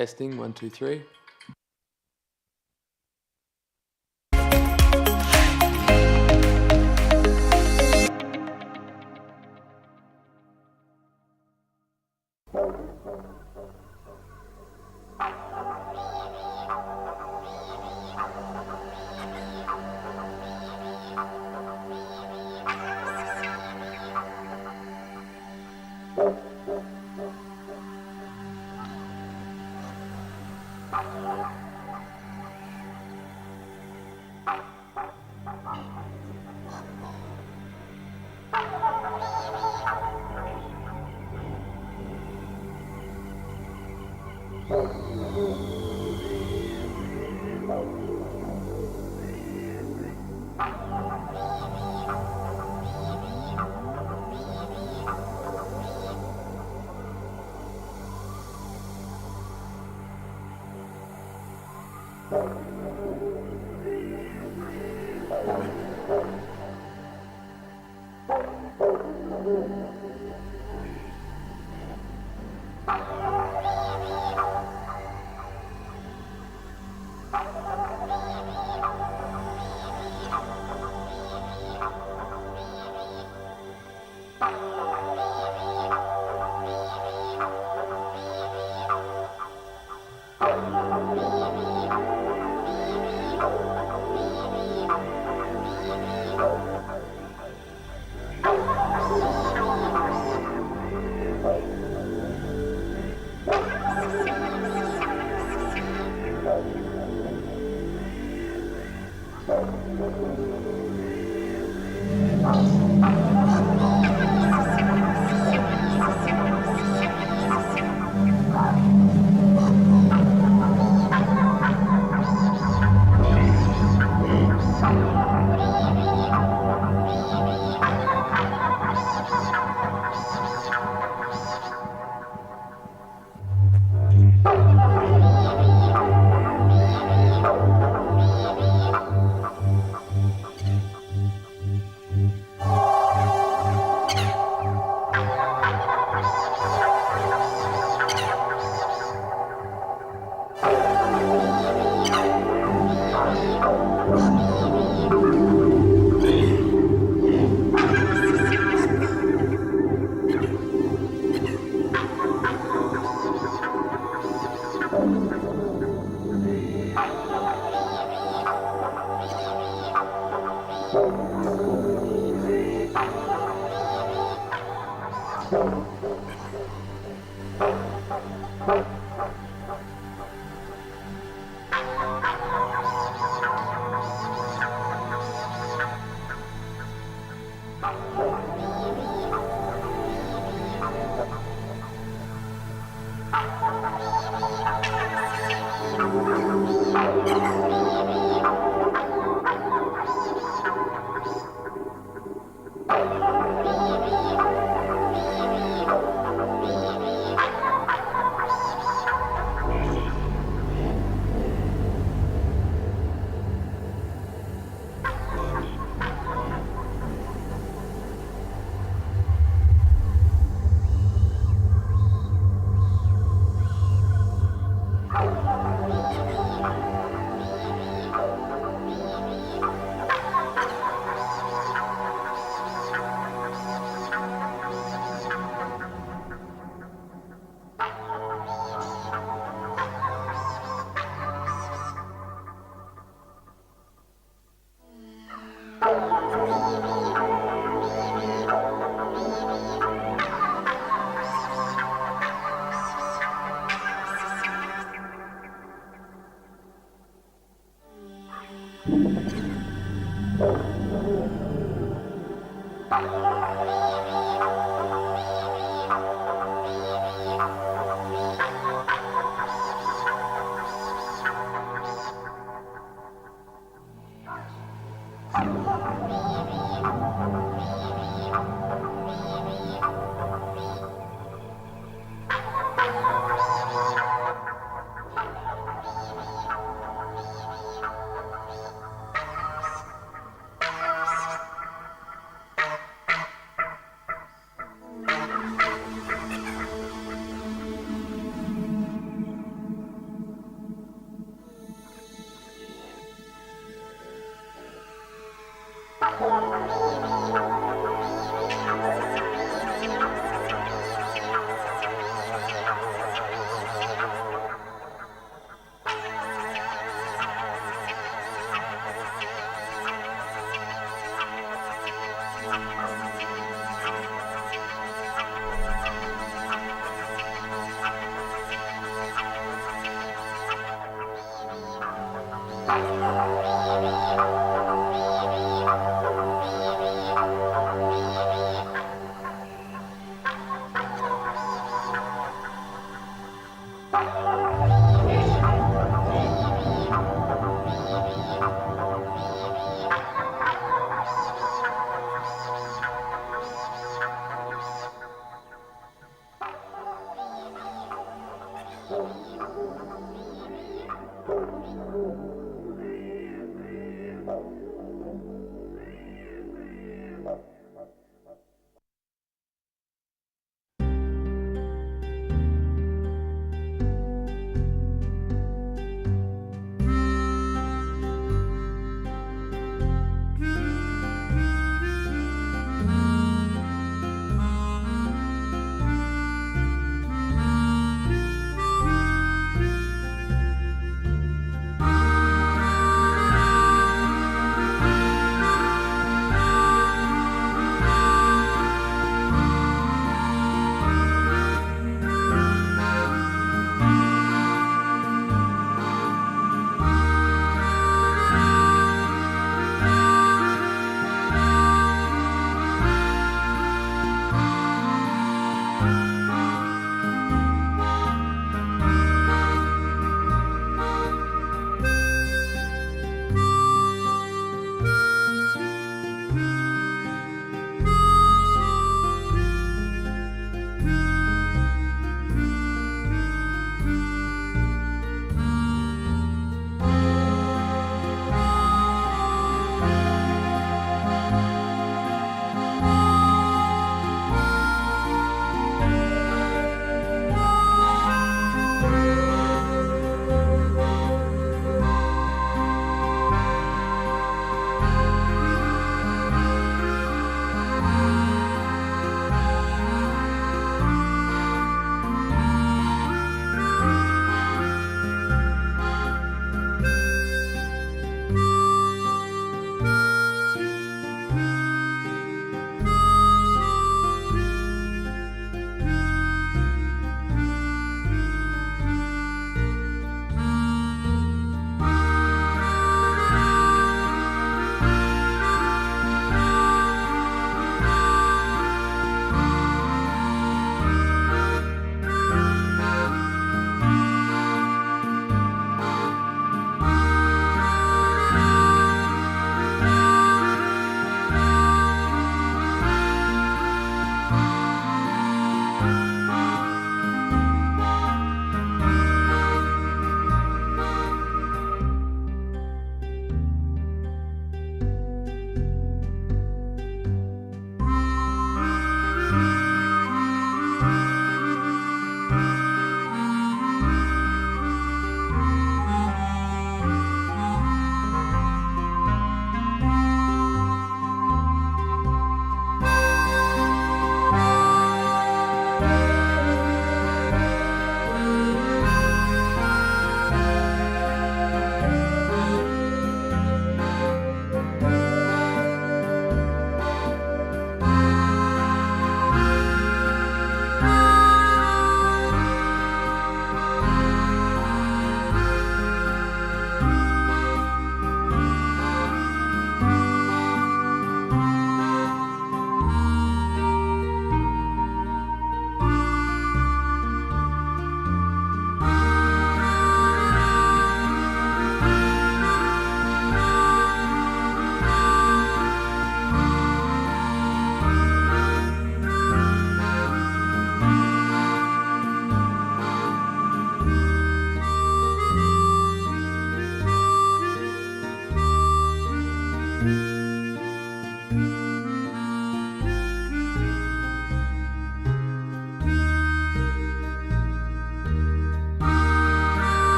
Testing, 1, 2, 3.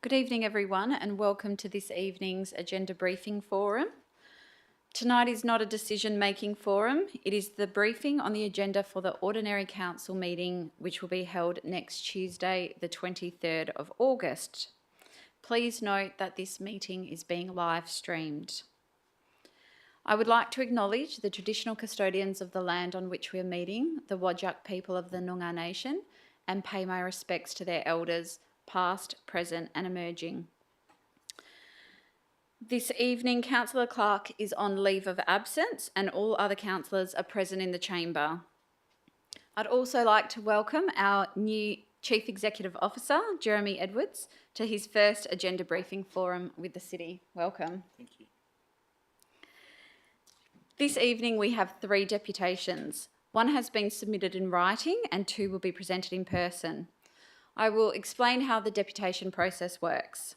Good evening, everyone, and welcome to this evening's Agenda Briefing Forum. Tonight is not a decision-making forum. It is the briefing on the agenda for the Ordinary Council meeting, which will be held next Tuesday, the 23rd of August. Please note that this meeting is being live streamed. I would like to acknowledge the traditional custodians of the land on which we are meeting, the Whadjuk people of the Noongar Nation, and pay my respects to their elders, past, present and emerging. This evening, Councillor Clark is on leave of absence and all other councillors are present in the chamber. I'd also like to welcome our new Chief Executive Officer, Jeremy Edwards, to his first Agenda Briefing Forum with the City. Welcome. Thank you. This evening we have 3 deputations. 1 has been submitted in writing and 2 will be presented in person. I will explain how the deputation process works.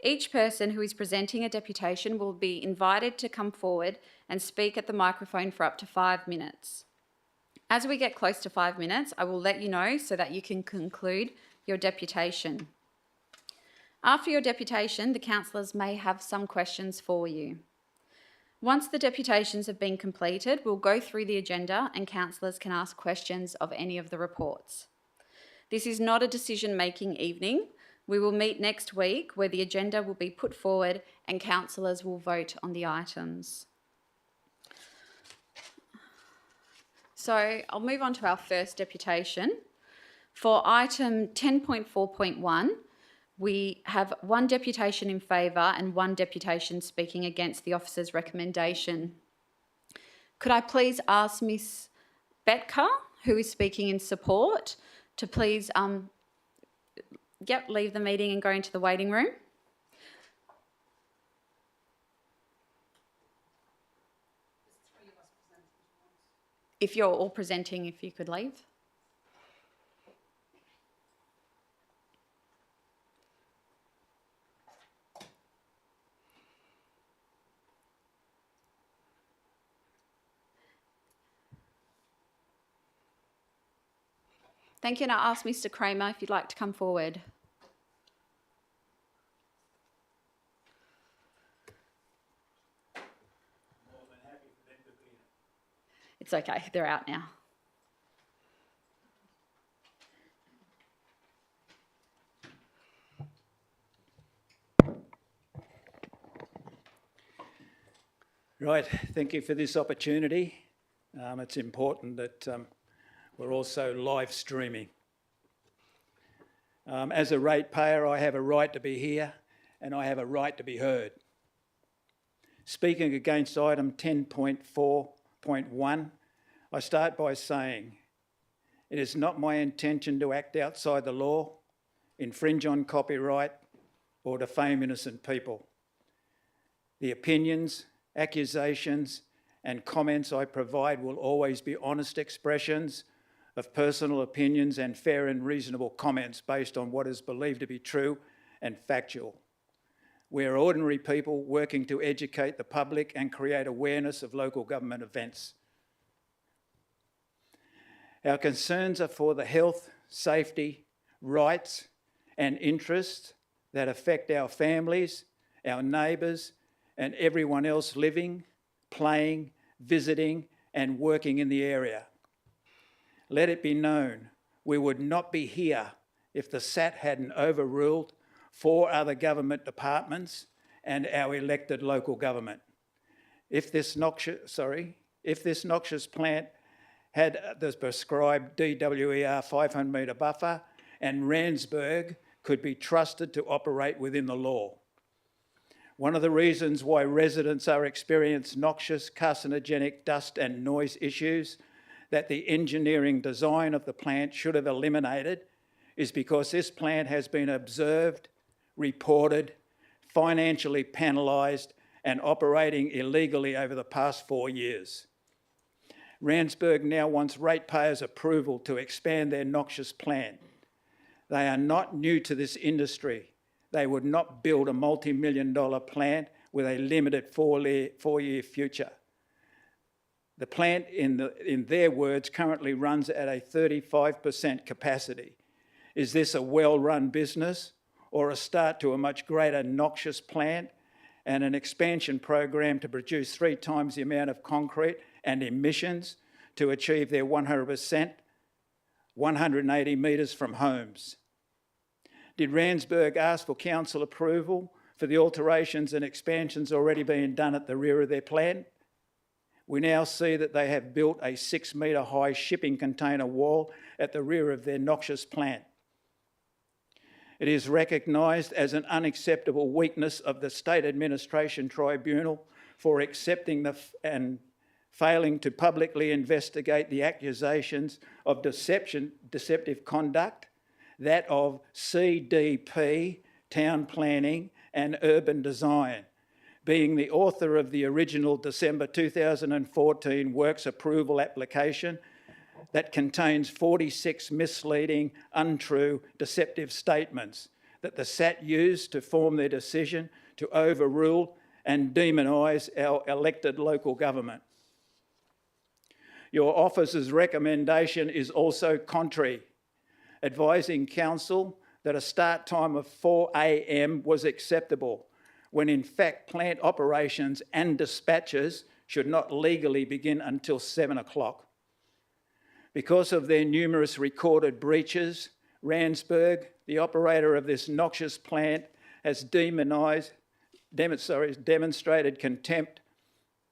Each person who is presenting a deputation will be invited to come forward and speak at the microphone for up to 5 minutes. As we get close to 5 minutes, I will let you know so that you can conclude your deputation. After your deputation, the councillors may have some questions for you. Once the deputations have been completed, we'll go through the agenda and councillors can ask questions of any of the reports. This is not a decision-making evening. We will meet next week where the agenda will be put forward and councillors will vote on the items. So I'll move on to our first deputation. For item 10.4.1, we have 1 deputation in favour and 1 deputation speaking against the officer's recommendation. Could I please ask Ms. Betka, who is speaking in support, to please leave the meeting and go into the waiting room? If you're all presenting, if you could leave. Thank you, and I'll ask Mr. Kramer if you'd like to come forward. More than happy for them to be here. It's okay, they're out now. Right, thank you for this opportunity. It's important that we're also live streaming. As a ratepayer, I have a right to be here and I have a right to be heard. Speaking against item 10.4.1, I start by saying it is not my intention to act outside the law, infringe on copyright, or defame innocent people. The opinions, accusations, and comments I provide will always be honest expressions of personal opinions and fair and reasonable comments based on what is believed to be true and factual. We are ordinary people working to educate the public and create awareness of local government events. Our concerns are for the health, safety, rights and interests that affect our families, our neighbours and everyone else living, playing, visiting and working in the area. Let it be known, we would not be here if the SAT hadn't overruled 4 other government departments and our elected local government. If this noxious plant had the prescribed DWER 500-metre buffer and Randsburg could be trusted to operate within the law. One of the reasons why residents are experiencing noxious, carcinogenic dust and noise issues that the engineering design of the plant should have eliminated is because this plant has been observed, reported, financially penalised and operating illegally over the past 4 years. Randsburg now wants ratepayers' approval to expand their noxious plant. They are not new to this industry. They would not build a multi-million-dollar plant with a limited 4-year future. The plant, in their words, currently runs at a 35% capacity. Is this a well-run business or a start to a much greater noxious plant and an expansion program to produce 3 times the amount of concrete and emissions to achieve their 100%, 180 metres from homes? Did Randsburg ask for council approval for the alterations and expansions already being done at the rear of their plant? We now see that they have built a 6-metre high shipping container wall at the rear of their noxious plant. It is recognised as an unacceptable weakness of the State Administration Tribunal for accepting and failing to publicly investigate the accusations of deceptive conduct, that of CDP, Town Planning and Urban Design, being the author of the original December 2014 Works Approval application that contains 46 misleading, untrue, deceptive statements that the SAT used to form their decision to overrule and demonise our elected local government. Your office's recommendation is also contrary, advising council that a start time of 4 a.m. was acceptable, when in fact plant operations and dispatches should not legally begin until 7 o'clock. Because of their numerous recorded breaches, Randsburg, the operator of this noxious plant, has demonstrated contempt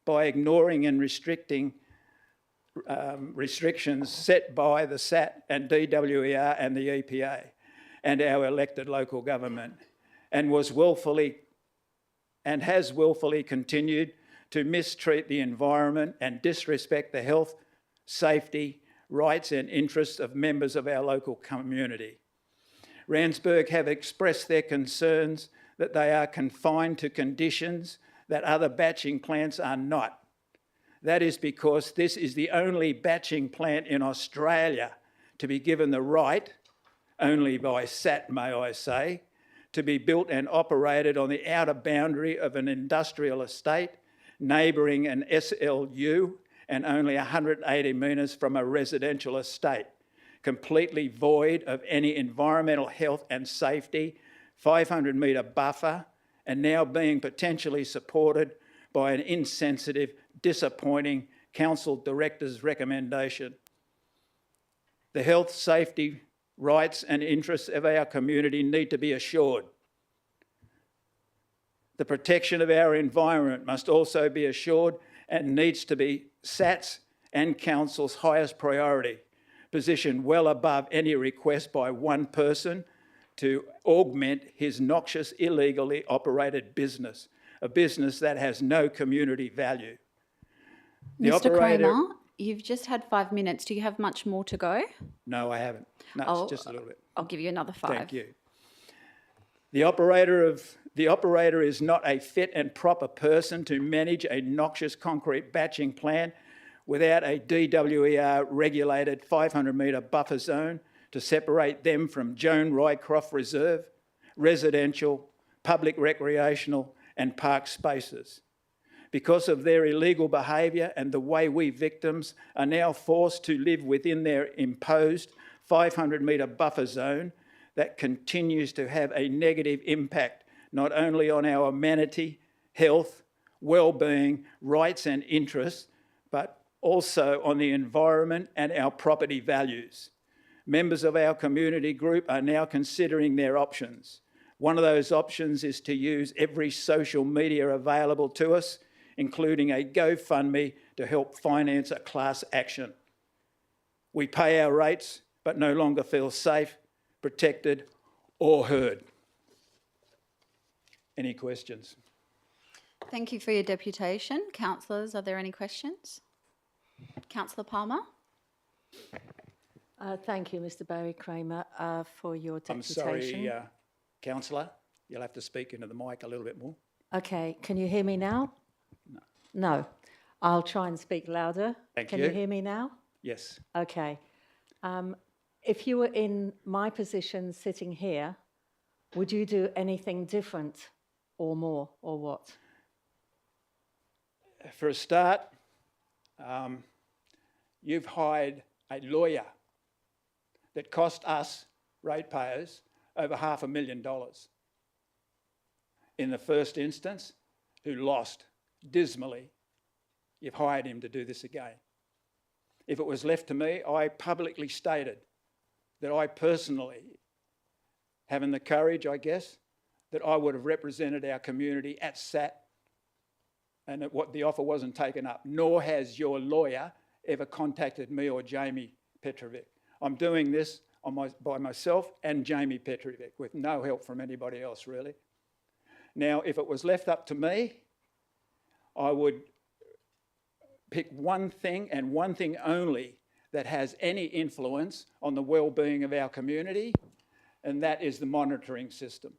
by ignoring and restricting restrictions set by the SAT and DWER and the EPA and our elected local government, and has willfully continued to mistreat the environment and disrespect the health, safety, rights and interests of members of our local community. Randsburg have expressed their concerns that they are confined to conditions that other batching plants are not. That is because this is the only batching plant in Australia to be given the right, only by SAT may I say, to be built and operated on the outer boundary of an industrial estate neighbouring an SLU and only 180 metres from a residential estate, completely void of any environmental health and safety, 500 metre buffer, and now being potentially supported by an insensitive, disappointing council director's recommendation. The health, safety, rights and interests of our community need to be assured. The protection of our environment must also be assured and needs to be SAT's and council's highest priority, positioned well above any request by one person to augment his noxious, illegally operated business, a business that has no community value. Mr. Kramer, you've just had 5 minutes. Do you have much more to go? No, I haven't. No, it's just a little bit. I'll give you another 5. Thank you. The operator is not a fit and proper person to manage a noxious concrete batching plant without a DWER regulated 500 metre buffer zone to separate them from Joan Rycroft Reserve, residential, public recreational and park spaces. Because of their illegal behaviour and the way we victims are now forced to live within their imposed 500 metre buffer zone that continues to have a negative impact not only on our amenity, health, well-being, rights and interests, but also on the environment and our property values. Members of our community group are now considering their options. One of those options is to use every social media available to us, including a GoFundMe to help finance a class action. We pay our rates, but no longer feel safe, protected or heard. Any questions? Thank you for your deputation. Councillors, are there any questions? Councillor Palmer? Thank you, Mr. Barry Kramer, for your deputation. I'm sorry, Councillor, you'll have to speak into the mic a little bit more. Okay, can you hear me now? No. No. I'll try and speak louder. Thank you. Can you hear me now? Yes. Okay. If you were in my position sitting here, would you do anything different or more, or what? For a start, you've hired a lawyer that cost us, ratepayers, over $500,000 in the first instance, who lost dismally. You've hired him to do this again. If it was left to me, I publicly stated that I personally, having the courage, I guess, that I would have represented our community at SAT, and that what the offer wasn't taken up, nor has your lawyer ever contacted me or Jamie Petrovic. I'm doing this by myself and Jamie Petrovic with no help from anybody else, really. Now, if it was left up to me, I would pick one thing and one thing only that has any influence on the well-being of our community, and that is the monitoring system.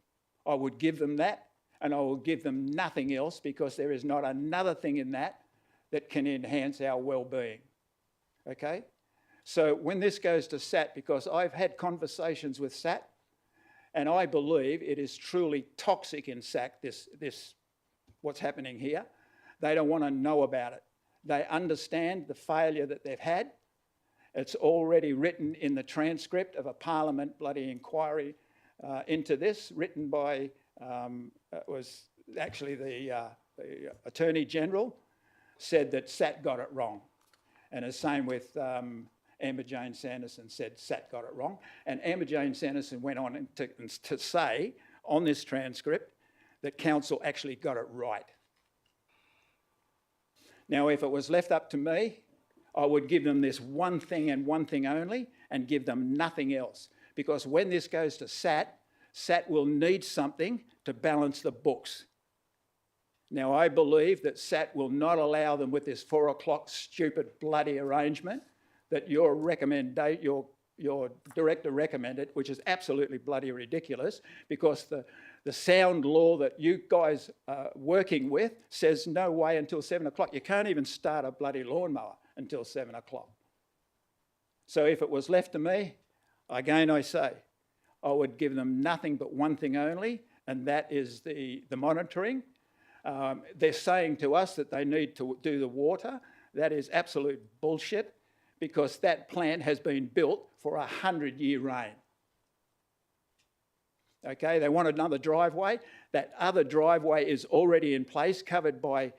I would give them that, and I will give them nothing else, because there is not another thing in that that can enhance our well-being. Okay? So when this goes to SAT, because I've had conversations with SAT, and I believe it is truly toxic in SAT, this what's happening here. They don't want to know about it. They understand the failure that they've had. It's already written in the transcript of a Parliament bloody inquiry into this, written by, it was actually the Attorney General, said that SAT got it wrong. And the same with Amber Jane Sanderson, said SAT got it wrong. And Amber Jane Sanderson went on to say on this transcript that Council actually got it right. Now, if it was left up to me, I would give them this one thing and one thing only, and give them nothing else. Because when this goes to SAT, SAT will need something to balance the books. Now, I believe that SAT will not allow them with this 4 o'clock stupid bloody arrangement that your director recommended, which is absolutely bloody ridiculous, because the sound law that you guys are working with says no way until 7 o'clock. You can't even start a bloody lawnmower until 7 o'clock. So if it was left to me, again I say, I would give them nothing but one thing only, and that is the monitoring. They're saying to us that they need to do the water. That is absolute bullshit, because that plant has been built for a 100-year reign. Okay, they want another driveway. That other driveway is already in place, covered by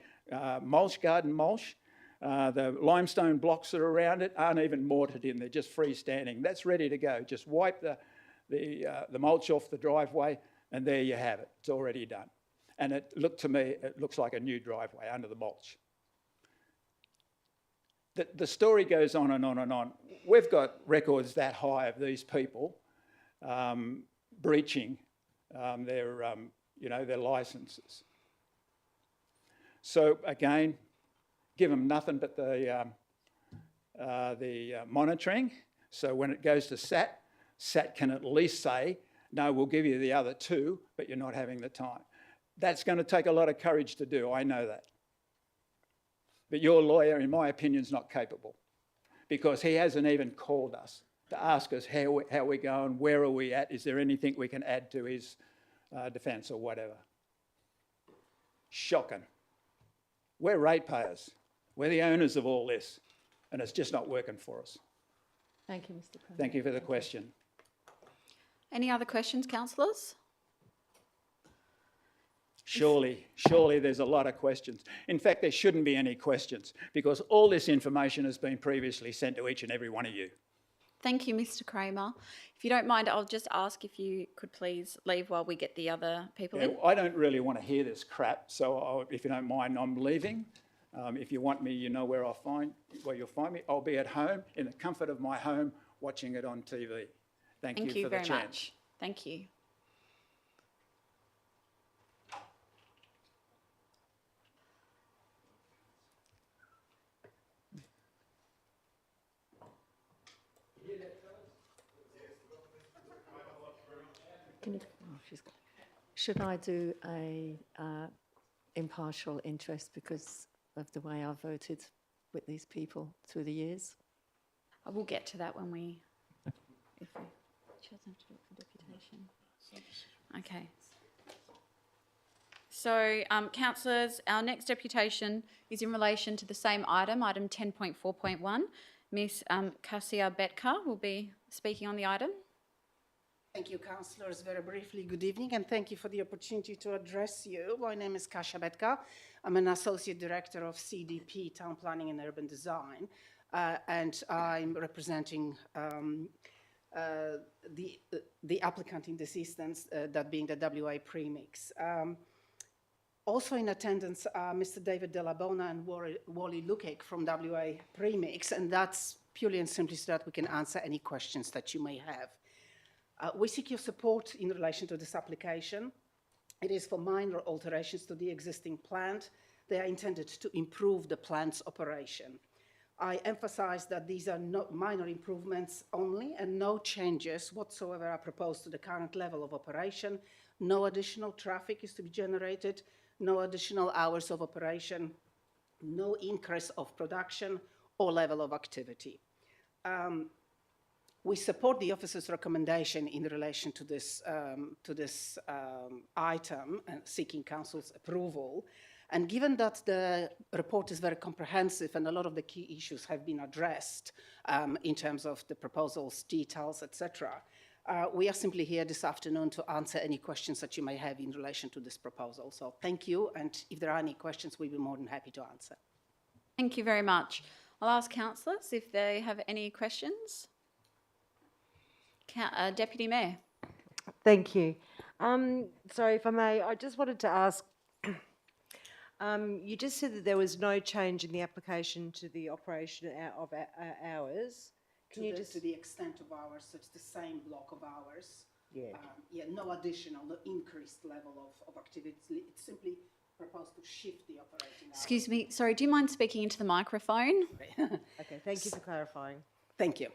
mulch, garden mulch. The limestone blocks that are around it aren't even mortared in, they're just freestanding. That's ready to go. Just wipe the mulch off the driveway, and there you have it. It's already done. And it looks like a new driveway under the mulch. The story goes on and on and on. We've got records that high of these people breaching their licences. So again, give them nothing but the monitoring. So when it goes to SAT, SAT can at least say, no, we'll give you the other two, but you're not having the time. That's going to take a lot of courage to do, I know that. But your lawyer, in my opinion, is not capable, because he hasn't even called us to ask us how we're going, where are we at, is there anything we can add to his defence or whatever. Shocking. We're ratepayers. We're the owners of all this, and it's just not working for us. Thank you, Mr. Premier. Thank you for the question. Any other questions, councillors? Surely there's a lot of questions. In fact, there shouldn't be any questions, because all this information has been previously sent to each and every one of you. Thank you, Mr. Kramer. If you don't mind, I'll just ask if you could please leave while we get the other people in. I don't really want to hear this crap, so if you don't mind, I'm leaving. If you want me, you know where you'll find me. I'll be at home, in the comfort of my home, watching it on TV. Thank you for the chance. Thank you very much. Thank you. Should I do a impartial interest because of the way I voted with these people through the years? I will get to that when she doesn't have to do it for deputation. Okay. So, councillors, our next deputation is in relation to the same item, item 10.4.1. Ms. Kasia Betka will be speaking on the item. Thank you, councillors. Very briefly, good evening, and thank you for the opportunity to address you. My name is Kasia Betka. I'm an Associate Director of CDP, Town Planning and Urban Design, and I'm representing the applicant in this instance, that being the WA Premix. Also in attendance are Mr. David Delabona and Wally Lukek from WA Premix, and that's purely and simply so that we can answer any questions that you may have. We seek your support in relation to this application. It is for minor alterations to the existing plant. They are intended to improve the plant's operation. I emphasize that these are not minor improvements only, and no changes whatsoever are proposed to the current level of operation. No additional traffic is to be generated, no additional hours of operation, no increase of production or level of activity. We support the officer's recommendation in relation to this item and seeking council's approval. And given that the report is very comprehensive and a lot of the key issues have been addressed in terms of the proposals, details, etc., we are simply here this afternoon to answer any questions that you may have in relation to this proposal. So thank you, and if there are any questions, we'll be more than happy to answer. Thank you very much. I'll ask councillors if they have any questions. Deputy Mayor. Thank you. So if I may, I just wanted to ask, you just said that there was no change in the application to the operation of hours. Can you just... To the extent of hours, so it's the same block of hours. Yeah. No additional, no increased level of activity. It's simply proposed to shift the operating hours. Excuse me, sorry, do you mind speaking into the microphone? Okay, thank you for clarifying. Thank you.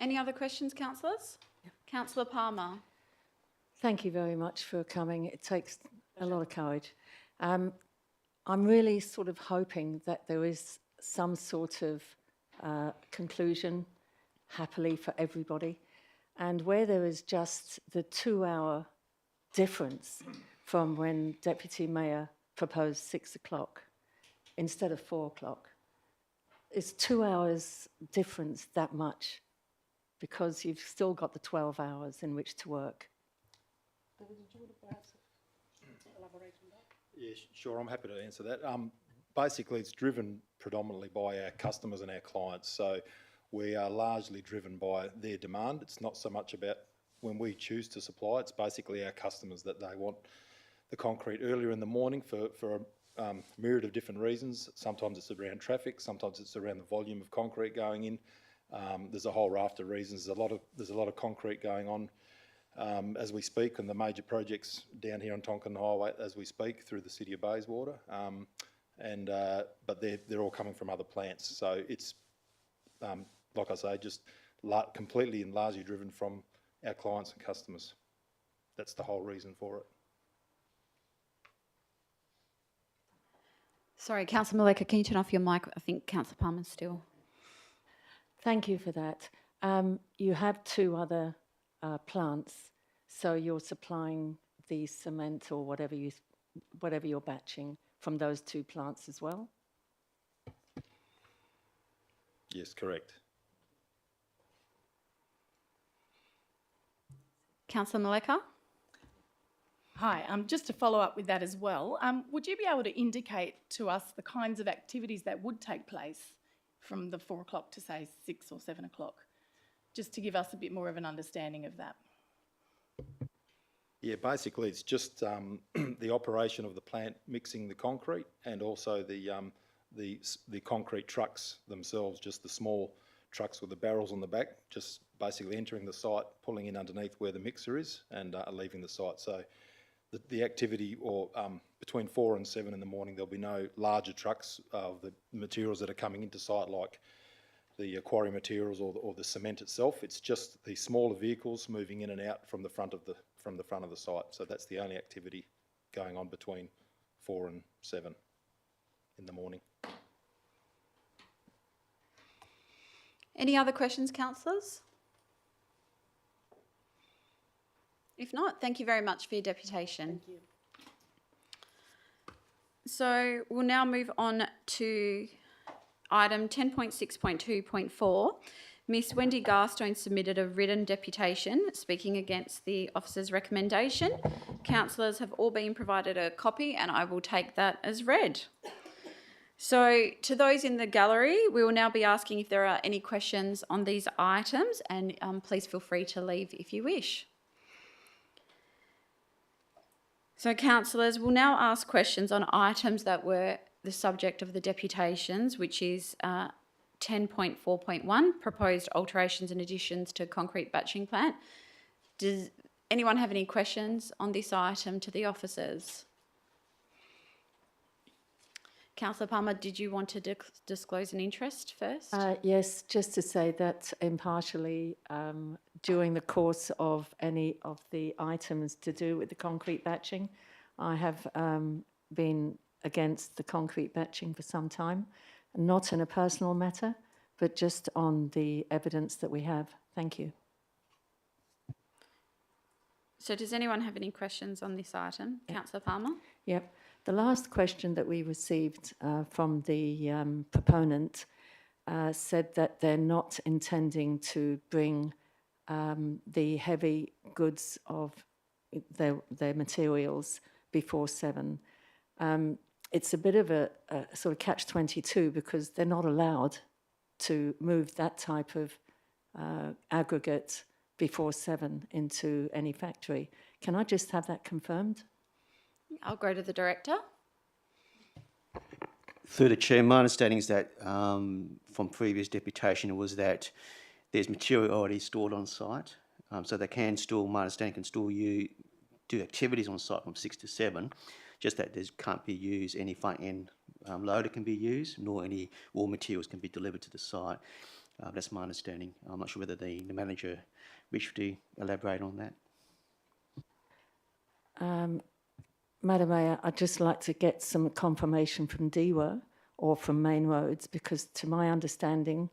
Any other questions, councillors? Councillor Palmer. Thank you very much for coming. It takes a lot of courage. I'm really sort of hoping that there is some sort of conclusion, happily for everybody. And where there is just the 2-hour difference from when Deputy Mayor proposed 6 o'clock instead of 4 o'clock, is 2 hours difference that much? Because you've still got the 12 hours in which to work. David, did you want to perhaps elaborate on that? Yeah, sure, I'm happy to answer that. Basically, it's driven predominantly by our customers and our clients, so we are largely driven by their demand. It's not so much about when we choose to supply, it's basically our customers that they want the concrete earlier in the morning for a myriad of different reasons. Sometimes it's around traffic, sometimes it's around the volume of concrete going in. There's a whole raft of reasons. There's a lot of concrete going on as we speak, and the major projects down here on Tonkin Highway as we speak through the city of Bayswater. But they're all coming from other plants. So it's, like I say, just completely and largely driven from our clients and customers. That's the whole reason for it. Sorry, Councillor Maleka, can you turn off your mic? I think Councillor Palmer's still. Thank you for that. You have 2 other plants, so you're supplying the cement or whatever you're batching from those 2 plants as well? Yes, correct. Councillor Maleka? Hi, just to follow up with that as well, would you be able to indicate to us the kinds of activities that would take place from the 4 o'clock to say 6 or 7 o'clock, just to give us a bit more of an understanding of that? Yeah, basically it's just the operation of the plant mixing the concrete, and also the concrete trucks themselves, just the small trucks with the barrels on the back, just basically entering the site, pulling in underneath where the mixer is, and leaving the site. So the activity, or between 4 and 7 in the morning, there'll be no larger trucks of the materials that are coming into site, like the quarry materials or the cement itself. It's just the smaller vehicles moving in and out from the front of the site. So that's the only activity going on between 4 and 7 in the morning. Any other questions, councillors? If not, thank you very much for your deputation. Thank you. So we'll now move on to item 10.6.2.4, Miss Wendy Garstone submitted a written deputation speaking against the officer's recommendation. Councillors have all been provided a copy and I will take that as read. So to those in the gallery, we will now be asking if there are any questions on these items, and please feel free to leave if you wish. So councillors will now ask questions on items that were the subject of the deputations, which is 10.4.1, proposed alterations and additions to concrete batching plant. Does anyone have any questions on this item to the officers? Councillor Palmer, did you want to disclose an interest first? Yes, just to say that impartially, during the course of any of the items to do with the concrete batching, I have been against the concrete batching for some time, not in a personal matter, but just on the evidence that we have. Thank you. So does anyone have any questions on this item? Councillor Palmer? Yep. The last question that we received from the proponent said that they're not intending to bring the heavy goods of their materials before 7. It's a bit of a sort of catch-22 because they're not allowed to move that type of aggregate before 7 into any factory. Can I just have that confirmed? I'll go to the director. Through the chair, my understanding is that from previous deputation was that there's material already stored on site, so they can still, my understanding, can still do activities on site from 6 to 7, just that there can't be used any front end loader can be used, nor any raw materials can be delivered to the site. That's my understanding. I'm not sure whether the manager wished to elaborate on that. Madam Mayor, I'd just like to get some confirmation from DEWA or from Main Roads, because to my understanding,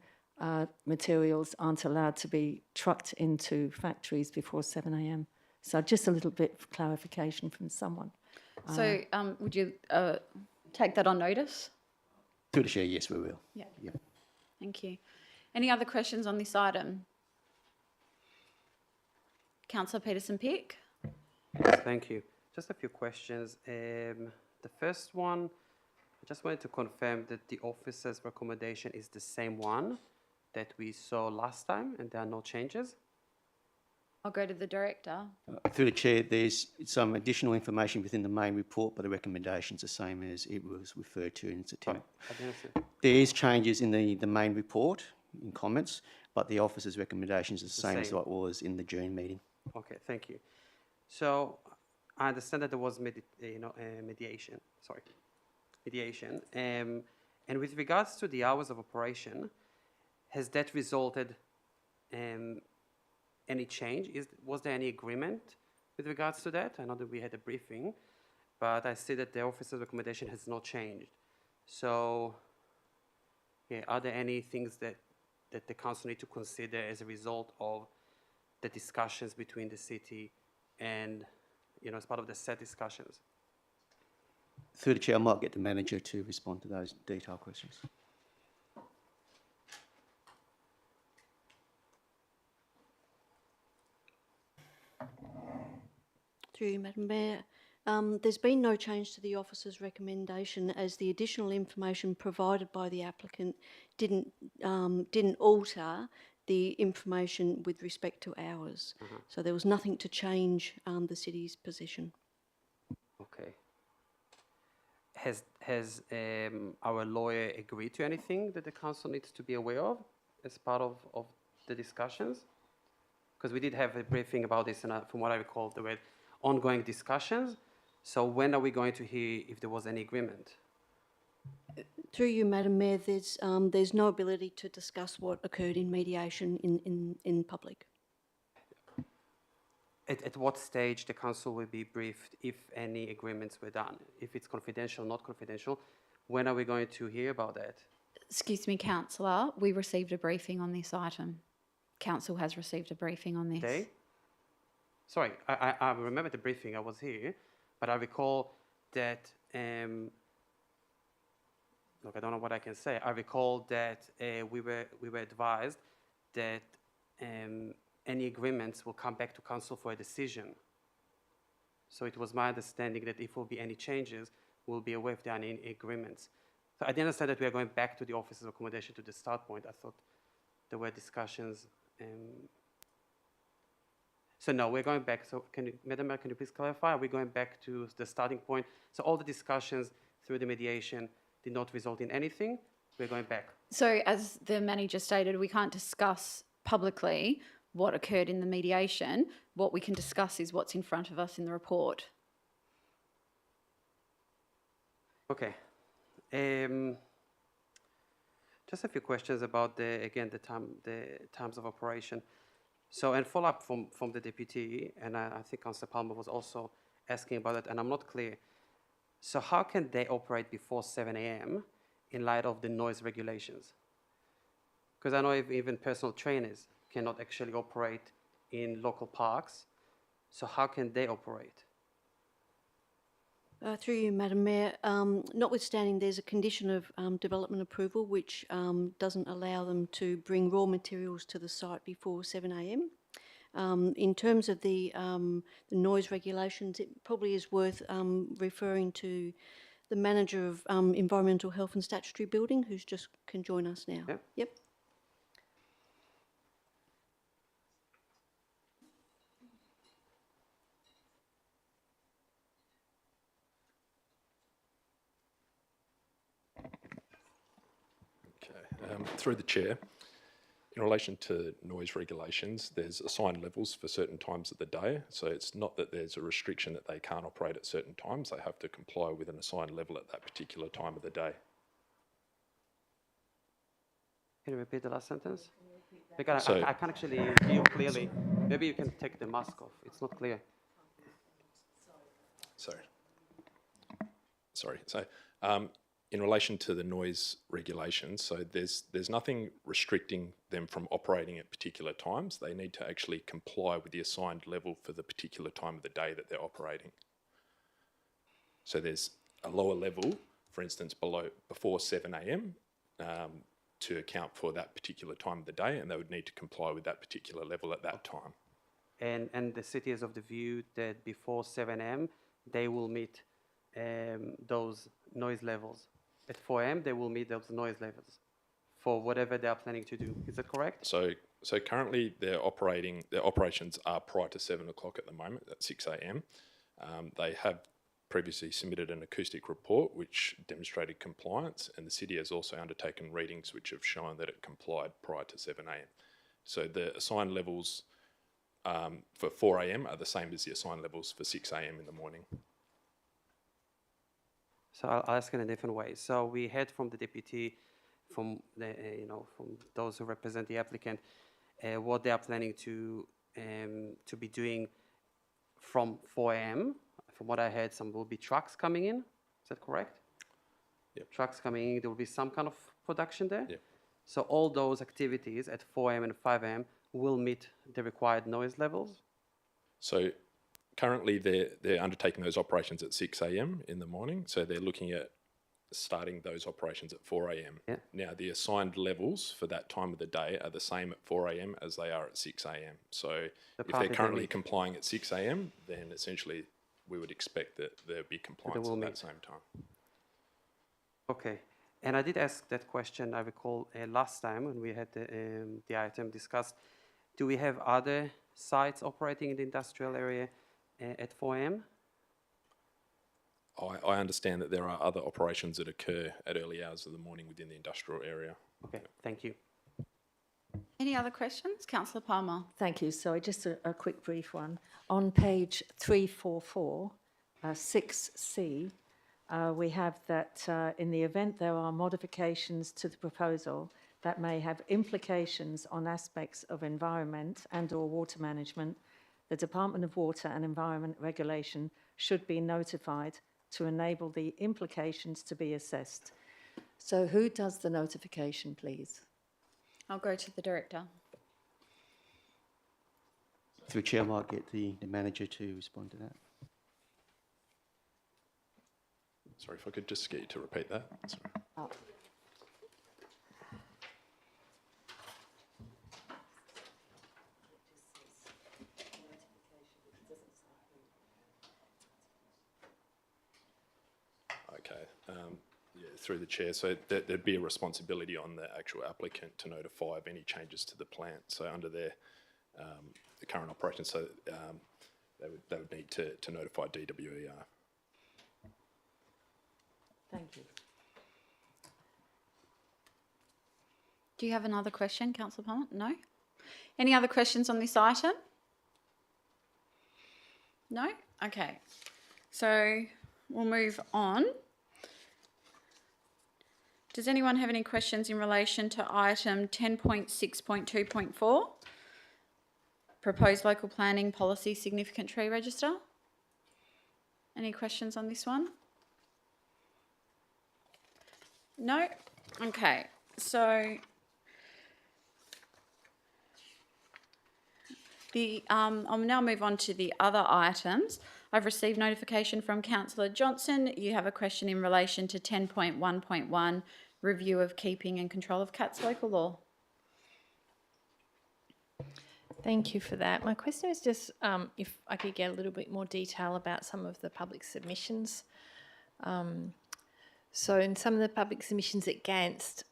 materials aren't allowed to be trucked into factories before 7 a.m. So just a little bit of clarification from someone. So would you take that on notice? Through the chair, yes, we will. Yeah. Yep. Thank you. Any other questions on this item? Councillor Peterson-Pick? Thank you. Just a few questions. The first one, I just wanted to confirm that the officer's recommendation is the same one that we saw last time and there are no changes. I'll go to the director. Through the chair, there's some additional information within the main report, but the recommendation's the same as it was referred to in September. I didn't see. There is changes in the main report in comments, but the officer's recommendation is the same as same. what was in the June meeting. Okay, thank you. So I understand that there was mediation. And with regards to the hours of operation, has that resulted any change? Was there any agreement with regards to that? I know that we had a briefing, but I see that the officer's recommendation has not changed. So, yeah, are there any things that the council need to consider as a result of the discussions between the city and, as part of the set discussions? Through the chair, I might get the manager to respond to those detailed questions. Through you, Madam Mayor. There's been no change to the officer's recommendation, as the additional information provided by the applicant didn't alter the information with respect to hours. So there was nothing to change the city's position. Okay. Has our lawyer agreed to anything that the council needs to be aware of as part of the discussions? Because we did have a briefing about this, and from what I recall, there were ongoing discussions. So when are we going to hear if there was any agreement? Through you, Madam Mayor, there's no ability to discuss what occurred in mediation in public. At what stage the council will be briefed if any agreements were done? If it's confidential, not confidential, when are we going to hear about that? Excuse me, councillor, we received a briefing on this item. Council has received a briefing on this. Okay. Sorry, I remember the briefing, I was here, but I recall that, look, I don't know what I can say. I recall that we were advised that any agreements will come back to council for a decision. So it was my understanding that if there will be any changes, we'll be aware if there are any agreements. So I didn't understand that we are going back to the offices of accommodation to the start point. I thought there were discussions. So no, we're going back. So Madam Mayor, can you please clarify? Are we going back to the starting point? So all the discussions through the mediation did not result in anything. We're going back. So as the manager stated, we can't discuss publicly what occurred in the mediation. What we can discuss is what's in front of us in the report. Okay. Just a few questions about the times of operation. So, and follow up from the deputy, and I think Councillor Palmer was also asking about it, and I'm not clear. So how can they operate before 7 a.m. in light of the noise regulations? Because I know even personal trainers cannot actually operate in local parks. So how can they operate? Through you, Madam Mayor, notwithstanding there's a condition of development approval which doesn't allow them to bring raw materials to the site before 7 a.m. In terms of the noise regulations, it probably is worth referring to the manager of Environmental Health and Statutory Building, who's just can join us now. Yeah. Yep. Through the chair, in relation to noise regulations, there's assigned levels for certain times of the day. So it's not that there's a restriction that they can't operate at certain times. They have to comply with an assigned level at that particular time of the day. Can you repeat the last sentence? Because So- I can't actually hear you clearly. Maybe you can take the mask off. It's not clear. Sorry. So, in relation to the noise regulations, so there's nothing restricting them from operating at particular times. They need to actually comply with the assigned level for the particular time of the day that they're operating. So there's a lower level, for instance, before 7 a.m. To account for that particular time of the day, and they would need to comply with that particular level at that time. And the city is of the view that before 7 a.m. they will meet those noise levels. At 4 a.m. they will meet those noise levels for whatever they are planning to do. Is that correct? So currently their operations are prior to 7 o'clock at the moment, at 6 a.m. They have previously submitted an acoustic report which demonstrated compliance, and the city has also undertaken readings which have shown that it complied prior to 7 a.m. So the assigned levels for 4 a.m. are the same as the assigned levels for 6 a.m. in the morning. So I'll ask in a different way. So we heard from the deputy, from the from those who represent the applicant, what they are planning to be doing from 4 a.m. From what I heard, some will be trucks coming in. Is that correct? Yep. Trucks coming in. There will be some kind of production there. Yep. So all those activities at 4 a.m. and 5 a.m. will meet the required noise levels. So currently they're undertaking those operations at 6 a.m. in the morning, so they're looking at starting those operations at 4 a.m. Yeah. Now the assigned levels for that time of the day are the same at 4 a.m. as they are at 6 a.m. So if partly they're they currently meet. complying at 6 a.m., then essentially we would expect that there'll be compliance will at meet. that same time. Okay. And I did ask that question, I recall, last time when we had the item discussed. Do we have other sites operating in the industrial area at 4 a.m.? I understand that there are other operations that occur at early hours of the morning within the industrial area. Okay, thank you. Any other questions? Councillor Palmer. Thank you. So just a quick brief one. On page 344, 6C, we have that in the event there are modifications to the proposal that may have implications on aspects of environment and/or water management, the Department of Water and Environment Regulation should be notified to enable the implications to be assessed. So who does the notification, please? I'll go to the director. Through chair, I might get the manager to respond to that. Sorry, if I could just get you to repeat that. Sorry. through the chair, so there'd be a responsibility on the actual applicant to notify of any changes to the plant. So under their the current operation, so they would need to notify DWER. Thank you. Do you have another question, Councillor Palmer? No? Any other questions on this item? No? Okay. So we'll move on. Does anyone have any questions in relation to item 10.6.2.4? Proposed local planning policy significant tree register? Any questions on this one? No? Okay. So I'll now move on to the other items. I've received notification from Councillor Johnson. You have a question in relation to 10.1.1, review of keeping and control of cats local law. Thank you for that. My question is just if I could get a little bit more detail about some of the public submissions. So in some of the public submissions against,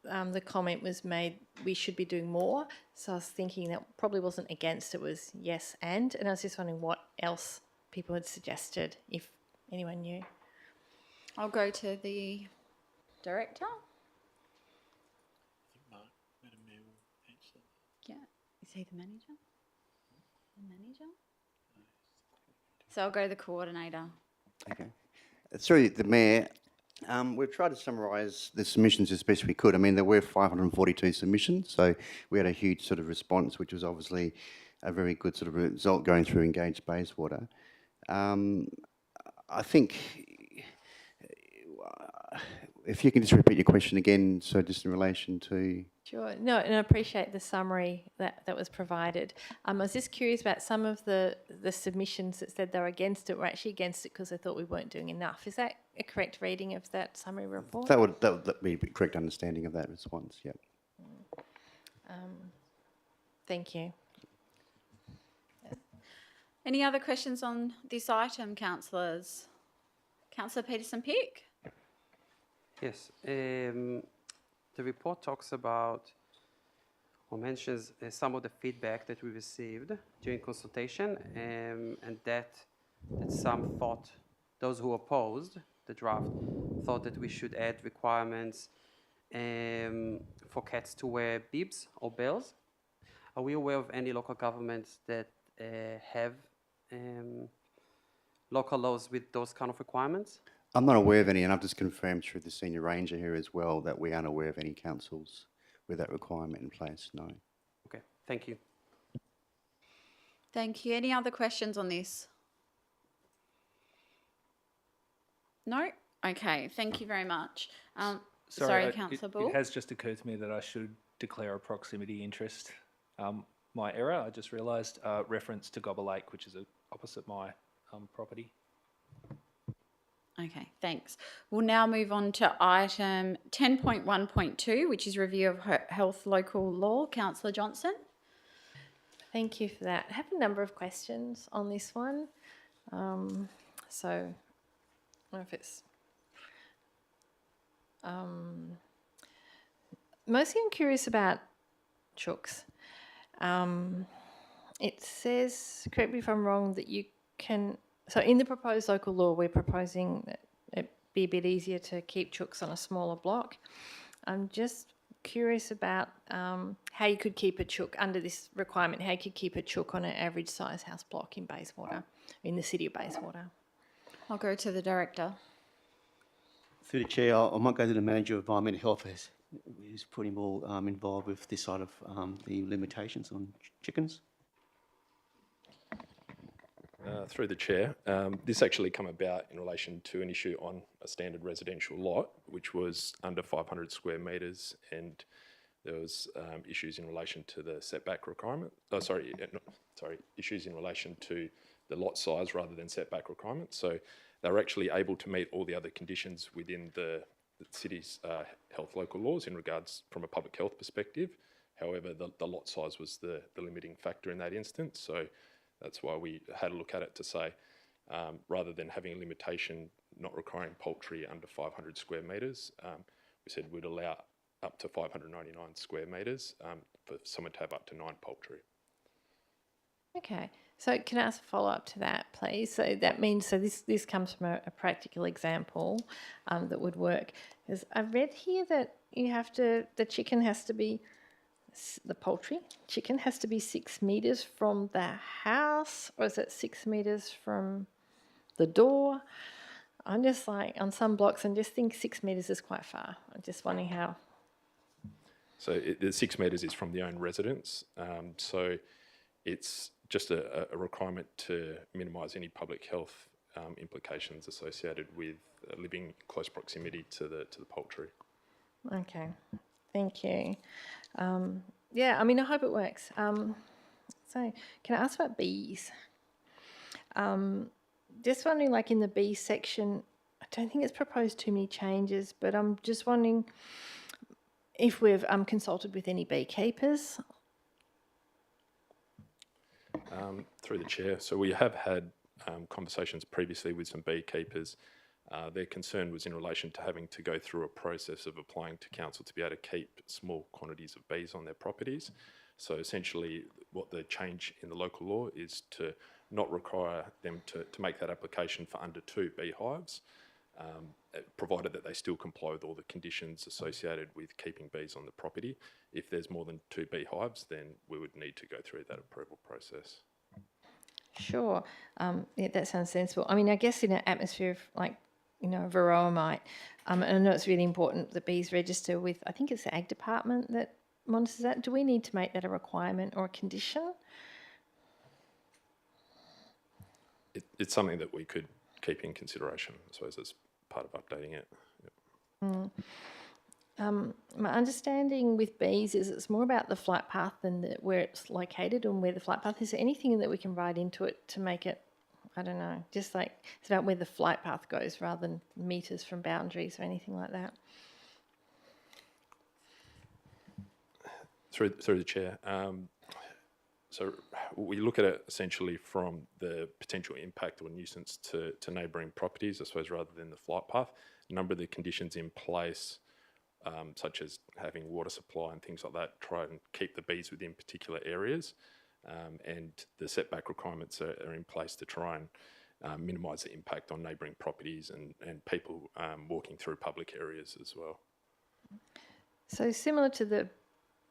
the comment was made we should be doing more. So I was thinking that probably wasn't against, it was yes and I was just wondering what else people had suggested, if anyone knew. I'll go to the director. Yeah, is he the manager? The manager? So I'll go to the coordinator. Okay. Through the Mayor, we've tried to summarise the submissions as best we could. I mean, there were 542 submissions, so we had a huge sort of response, which was obviously a very good sort of result going through Engaged Bayswater. I think if you can just repeat your question again, so just in relation to... Sure. No, and I appreciate the summary that was provided. I was just curious about some of the submissions that said they were against it, were actually against it because they thought we weren't doing enough. Is that a correct reading of that summary report? That would be a correct understanding of that response, yeah. Thank you. Any other questions on this item, councillors? Councillor Peterson-Pick? Yes. The report talks about or mentions some of the feedback that we received during consultation, and that some thought, those who opposed the draft, thought that we should add requirements for cats to wear bibs or bells. Are we aware of any local governments that have local laws with those kind of requirements? I'm not aware of any, and I've just confirmed through the Senior Ranger here as well that we aren't aware of any councils with that requirement in place, no. Okay, thank you. Thank you. Any other questions on this? No? Okay, thank you very much. Sorry, Councillor Bull. It has just occurred to me that I should declare a proximity interest. My error, I just realised, reference to Gobble Lake, which is opposite my property. Okay, thanks. We'll now move on to item 10.1.2, which is review of health local law. Councillor Johnson. Thank you for that. I have a number of questions on this one. So, I don't know if it's... mostly I'm curious about chooks. It says, correct me if I'm wrong, that you can... So in the proposed local law, we're proposing that it be a bit easier to keep chooks on a smaller block. I'm just curious about how you could keep a chook under this requirement, how you could keep a chook on an average size house block in Bayswater, in the city of Bayswater. I'll go to the director. Through the Chair, I might go to the Manager of Environmental Health who's pretty more involved with this side of the limitations on chickens. Through the chair, this actually come about in relation to an issue on a standard residential lot, which was under 500 square metres, and there was issues in relation to the setback requirement. Issues in relation to the lot size rather than setback requirements. So they were actually able to meet all the other conditions within the city's health local laws in regards from a public health perspective. However, the lot size was the limiting factor in that instance. So that's why we had a look at it to say, rather than having a limitation not requiring poultry under 500 square metres. We said we'd allow up to 599 square metres for someone to have up to 9 poultry. Okay, so can I ask a follow-up to that, please? So that means, so this comes from a practical example that would work. Because I've read here that you have to, the chicken has to be, the poultry chicken has to be 6 metres from the house, or is it 6 metres from the door? I'm just like, on some blocks, I just think 6 metres is quite far. I'm just wondering how. So the 6 metres is from the own residence. So it's just a requirement to minimise any public health implications associated with living in close proximity to the poultry. Okay, thank you. Yeah, I mean, I hope it works. So can I ask about bees? Just wondering, like in the bee section, I don't think it's proposed too many changes, but I'm just wondering if we've consulted with any beekeepers. Through the chair. So we have had conversations previously with some beekeepers. Their concern was in relation to having to go through a process of applying to council to be able to keep small quantities of bees on their properties. So essentially what the change in the local law is to not require them to make that application for under 2 beehives, provided that they still comply with all the conditions associated with keeping bees on the property. If there's more than 2 beehives, then we would need to go through that approval process. Sure, yeah, that sounds sensible. I mean, I guess in an atmosphere of like, you know, varroa mite, and I know it's really important that bees register with, I think it's the Ag Department that monitors that. Do we need to make that a requirement or a condition? It's something that we could keep in consideration, I suppose, as part of updating it. Yep. My understanding with bees is it's more about the flight path than where it's located and where the flight path is. Is there anything that we can write into it to make it, I don't know, just like it's about where the flight path goes rather than metres from boundaries or anything like that? Through the chair. So we look at it essentially from the potential impact or nuisance to neighbouring properties, I suppose, rather than the flight path. A number of the conditions in place, such as having water supply and things like that, try and keep the bees within particular areas. And the setback requirements are in place to try and minimise the impact on neighbouring properties and people walking through public areas as well. So similar to the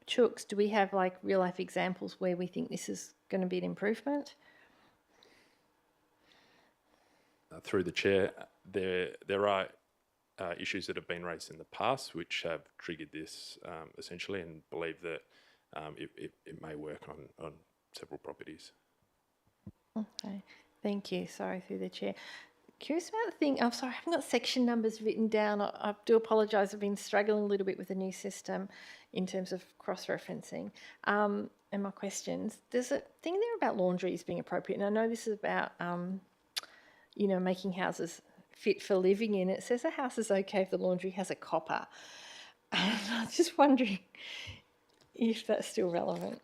chooks, do we have like real life examples where we think this is going to be an improvement? Through the chair, there are issues that have been raised in the past which have triggered this essentially, and believe that it may work on several properties. Okay, thank you. Sorry, through the chair. Curious about the thing, I'm sorry, I haven't got section numbers written down. I do apologise, I've been struggling a little bit with the new system in terms of cross-referencing. And my questions, there's a thing there about laundries being appropriate, and I know this is about, you know, making houses fit for living in. It says a house is okay if the laundry has a copper. And I was just wondering if that's still relevant.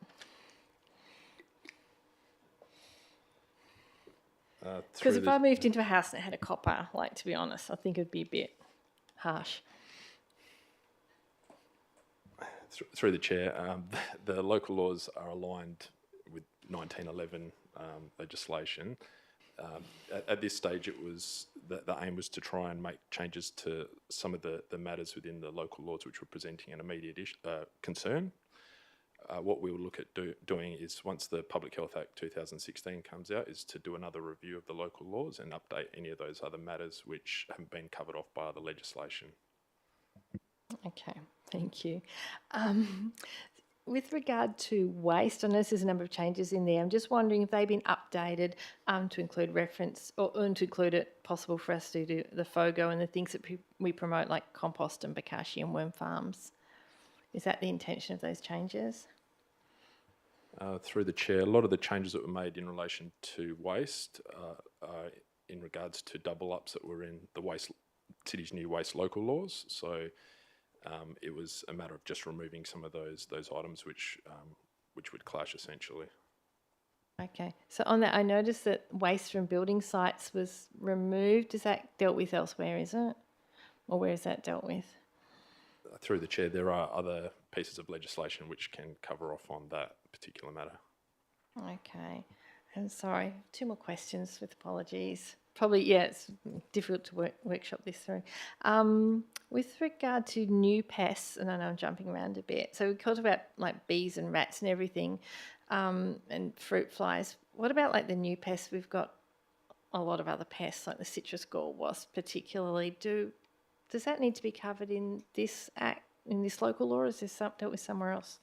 Because if I moved into a house and it had a copper, like, to be honest, I think it'd be a bit harsh. Through the chair, the local laws are aligned with 1911 legislation. At this stage, it was the aim was to try and make changes to some of the matters within the local laws which were presenting an immediate concern. What we will look at doing is, once the Public Health Act 2016 comes out, is to do another review of the local laws and update any of those other matters which haven't been covered off by other legislation. Okay, thank you. With regard to waste, I know there's a number of changes in there. I'm just wondering if they've been updated to include reference, or to include it possible for us to do the FOGO and the things that we promote, like compost and bokashi and worm farms. Is that the intention of those changes? Through the chair, a lot of the changes that were made in relation to waste are in regards to double ups that were in the city's new waste local laws. So it was a matter of just removing some of those items which would clash essentially. Okay. So on that, I noticed that waste from building sites was removed. Is that dealt with elsewhere, is it? Or where is that dealt with? Through the chair, there are other pieces of legislation which can cover off on that particular matter. Okay. And sorry, 2 more questions with apologies. Probably, yeah, it's difficult to workshop this through. With regard to new pests, and I know I'm jumping around a bit, so we talked about like bees and rats and everything, and fruit flies. What about like the new pests? We've got a lot of other pests like the citrus gall wasp particularly. Does that need to be covered in this act, in this local law, or is this dealt with somewhere else?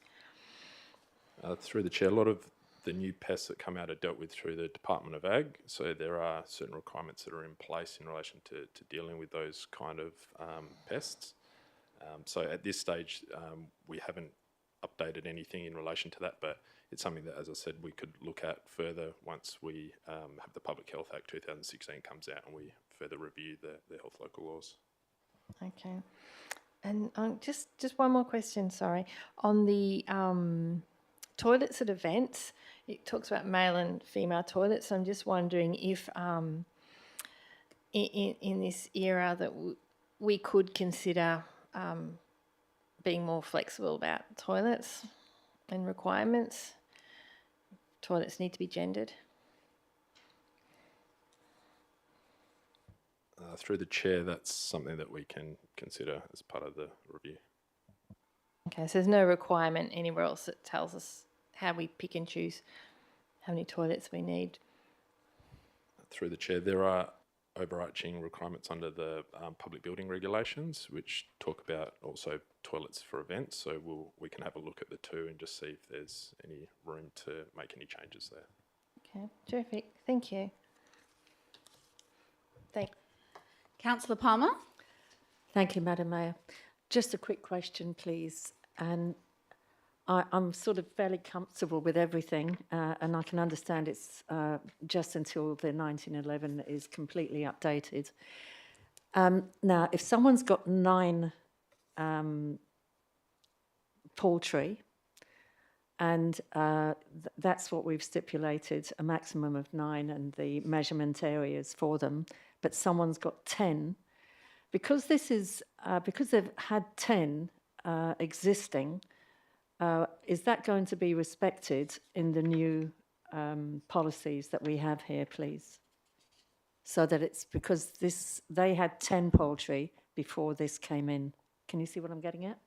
Through the chair, a lot of the new pests that come out are dealt with through the Department of Ag, so there are certain requirements that are in place in relation to dealing with those kind of pests. So at this stage, we haven't updated anything in relation to that, but it's something that, as I said, we could look at further once we have the Public Health Act 2016 comes out and we further review the health local laws. Okay. And just one more question, sorry. On the toilets at events, it talks about male and female toilets. I'm just wondering if in this era that we could consider being more flexible about toilets and requirements. Toilets need to be gendered. Through the chair, that's something that we can consider as part of the review. Okay, so there's no requirement anywhere else that tells us how we pick and choose how many toilets we need. Through the chair, there are overarching requirements under the public building regulations, which talk about also toilets for events. So we can have a look at the two and just see if there's any room to make any changes there. Okay, terrific. Thank you. Councillor Palmer? Thank you, Madam Mayor. Just a quick question, please. And I'm sort of fairly comfortable with everything, and I can understand it's just until the 1911 is completely updated. Now, if someone's got 9 poultry, and that's what we've stipulated, a maximum of 9 and the measurement areas for them, but someone's got 10, because this is, because they've had 10 existing, is that going to be respected in the new policies that we have here, please? So that it's because they had 10 poultry before this came in. Can you see what I'm getting at?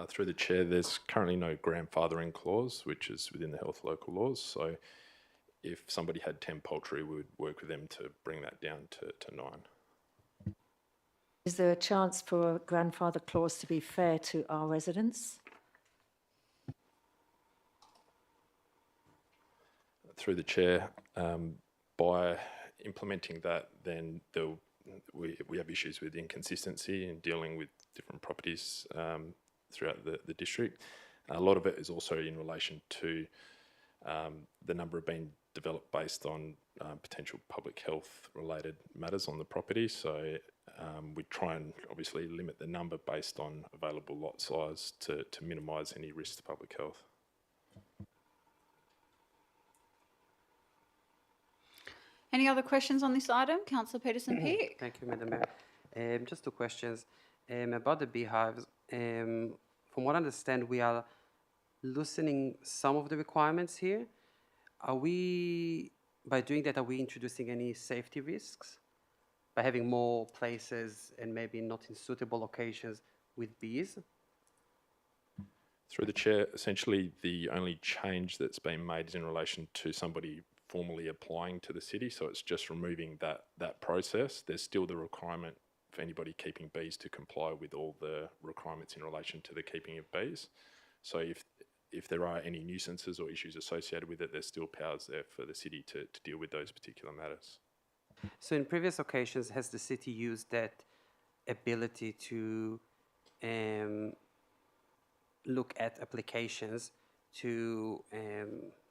Through the chair, there's currently no grandfathering clause, which is within the health local laws. So if somebody had 10 poultry, we would work with them to bring that down to 9. Is there a chance for a grandfather clause to be fair to our residents? Through the chair, by implementing that, then we have issues with inconsistency in dealing with different properties throughout the district. A lot of it is also in relation to the number being developed based on potential public health related matters on the property. So we try and obviously limit the number based on available lot size to minimise any risk to public health. Any other questions on this item? Councillor Peterson-Peake. Thank you, Madam Mayor. Just 2 questions. About the beehives, from what I understand, we are loosening some of the requirements here. By doing that, are we introducing any safety risks? By having more places and maybe not in suitable locations with bees? Through the chair, essentially the only change that's been made is in relation to somebody formally applying to the city, so it's just removing that process. There's still the requirement for anybody keeping bees to comply with all the requirements in relation to the keeping of bees. So if there are any nuisances or issues associated with it, there's still powers there for the city to deal with those particular matters. So in previous occasions, has the city used that ability to look at applications to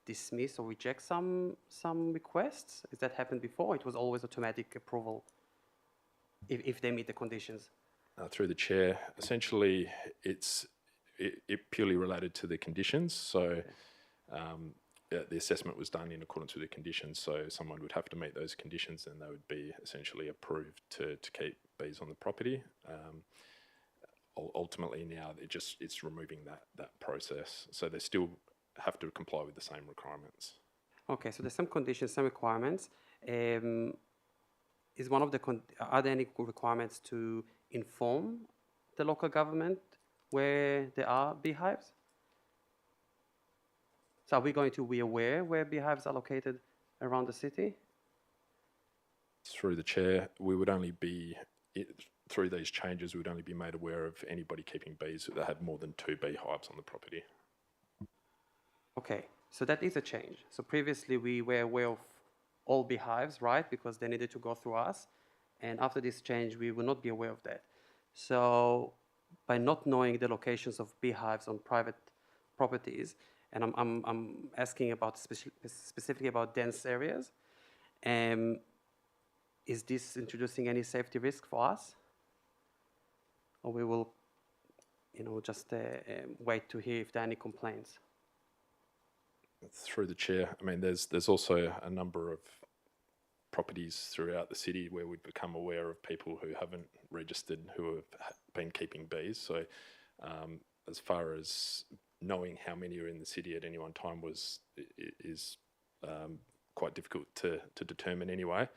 dismiss or reject some requests? Has that happened before? It was always automatic approval if they meet the conditions. Through the chair, essentially it purely related to the conditions. So the assessment was done in accordance with the conditions, so someone would have to meet those conditions and they would be essentially approved to keep bees on the property. Ultimately now it's removing that process, so they still have to comply with the same requirements. Okay, so there's some conditions, some requirements. Is one of the are there any requirements to inform the local government where there are beehives? So are we going to be aware where beehives are located around the city? Through the chair, we would only be, through these changes, we would only be made aware of anybody keeping bees that had more than 2 beehives on the property. Okay, so that is a change. So previously we were aware of all beehives, right? Because they needed to go through us. And after this change, we will not be aware of that. So by not knowing the locations of beehives on private properties, and I'm asking about specifically about dense areas, is this introducing any safety risk for us? Or we will, just wait to hear if there are any complaints? Through the chair, I mean, there's also a number of properties throughout the city where we've become aware of people who haven't registered who have been keeping bees. So as far as knowing how many are in the city at any one time is quite difficult to determine anyway.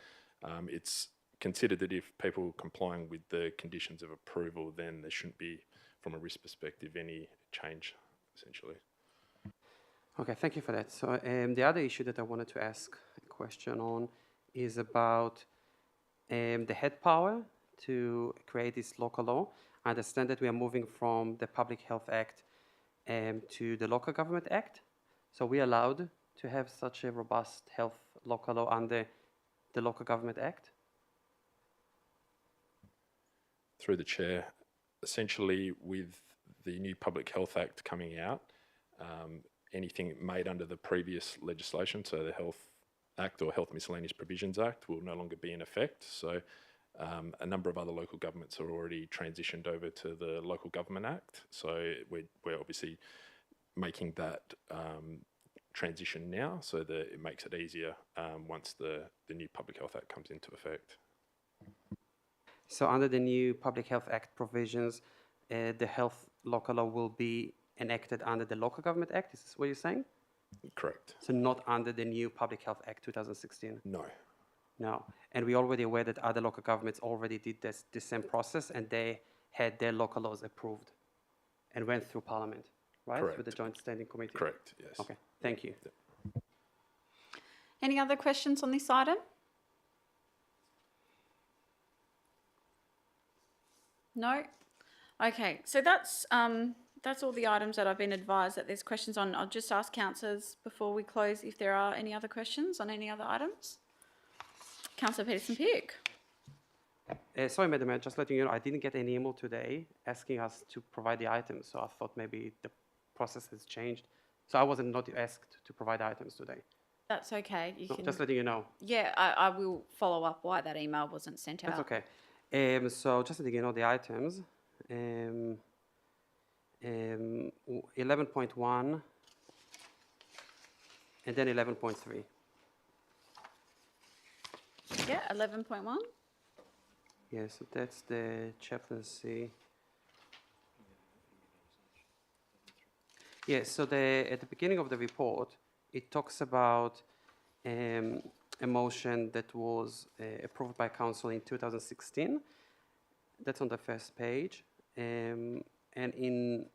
It's considered that if people are complying with the conditions of approval, then there shouldn't be, from a risk perspective, any change, essentially. Okay, thank you for that. So the other issue that I wanted to ask a question on is about the head power to create this local law. I understand that we are moving from the Public Health Act to the Local Government Act. So we are allowed to have such a robust health local law under the Local Government Act? Through the chair, essentially with the new Public Health Act coming out, anything made under the previous legislation, so the Health Act or Health Miscellaneous Provisions Act, will no longer be in effect. So a number of other local governments are already transitioned over to the Local Government Act. So we're obviously making that transition now so that it makes it easier once the new Public Health Act comes into effect. So under the new Public Health Act provisions, the health local law will be enacted under the Local Government Act, is this what you're saying? Correct. So not under the new Public Health Act 2016? No. No. And we're already aware that other local governments already did this same process and they had their local laws approved and went through Parliament, right? Correct. With the Joint Standing Committee? Correct, yes. Okay, thank you. Yep. Any other questions on this item? No? Okay, so that's all the items that I've been advised that there's questions on. I'll just ask councillors before we close if there are any other questions on any other items. Councillor Peterson-Peake. Sorry, Madam Mayor, just letting you know, I didn't get an email today asking us to provide the items, so I thought maybe the process has changed. So I wasn't not asked to provide items today. That's okay. You No, can. just letting you know. Yeah, I will follow up why that email wasn't sent out. That's okay. So just letting you know the items. 11.1 and then 11.3. Yeah, 11.1. Yeah, so that's the chaplaincy. Yeah, so at the beginning of the report, it talks about a motion that was approved by council in 2016. That's on the first page. And in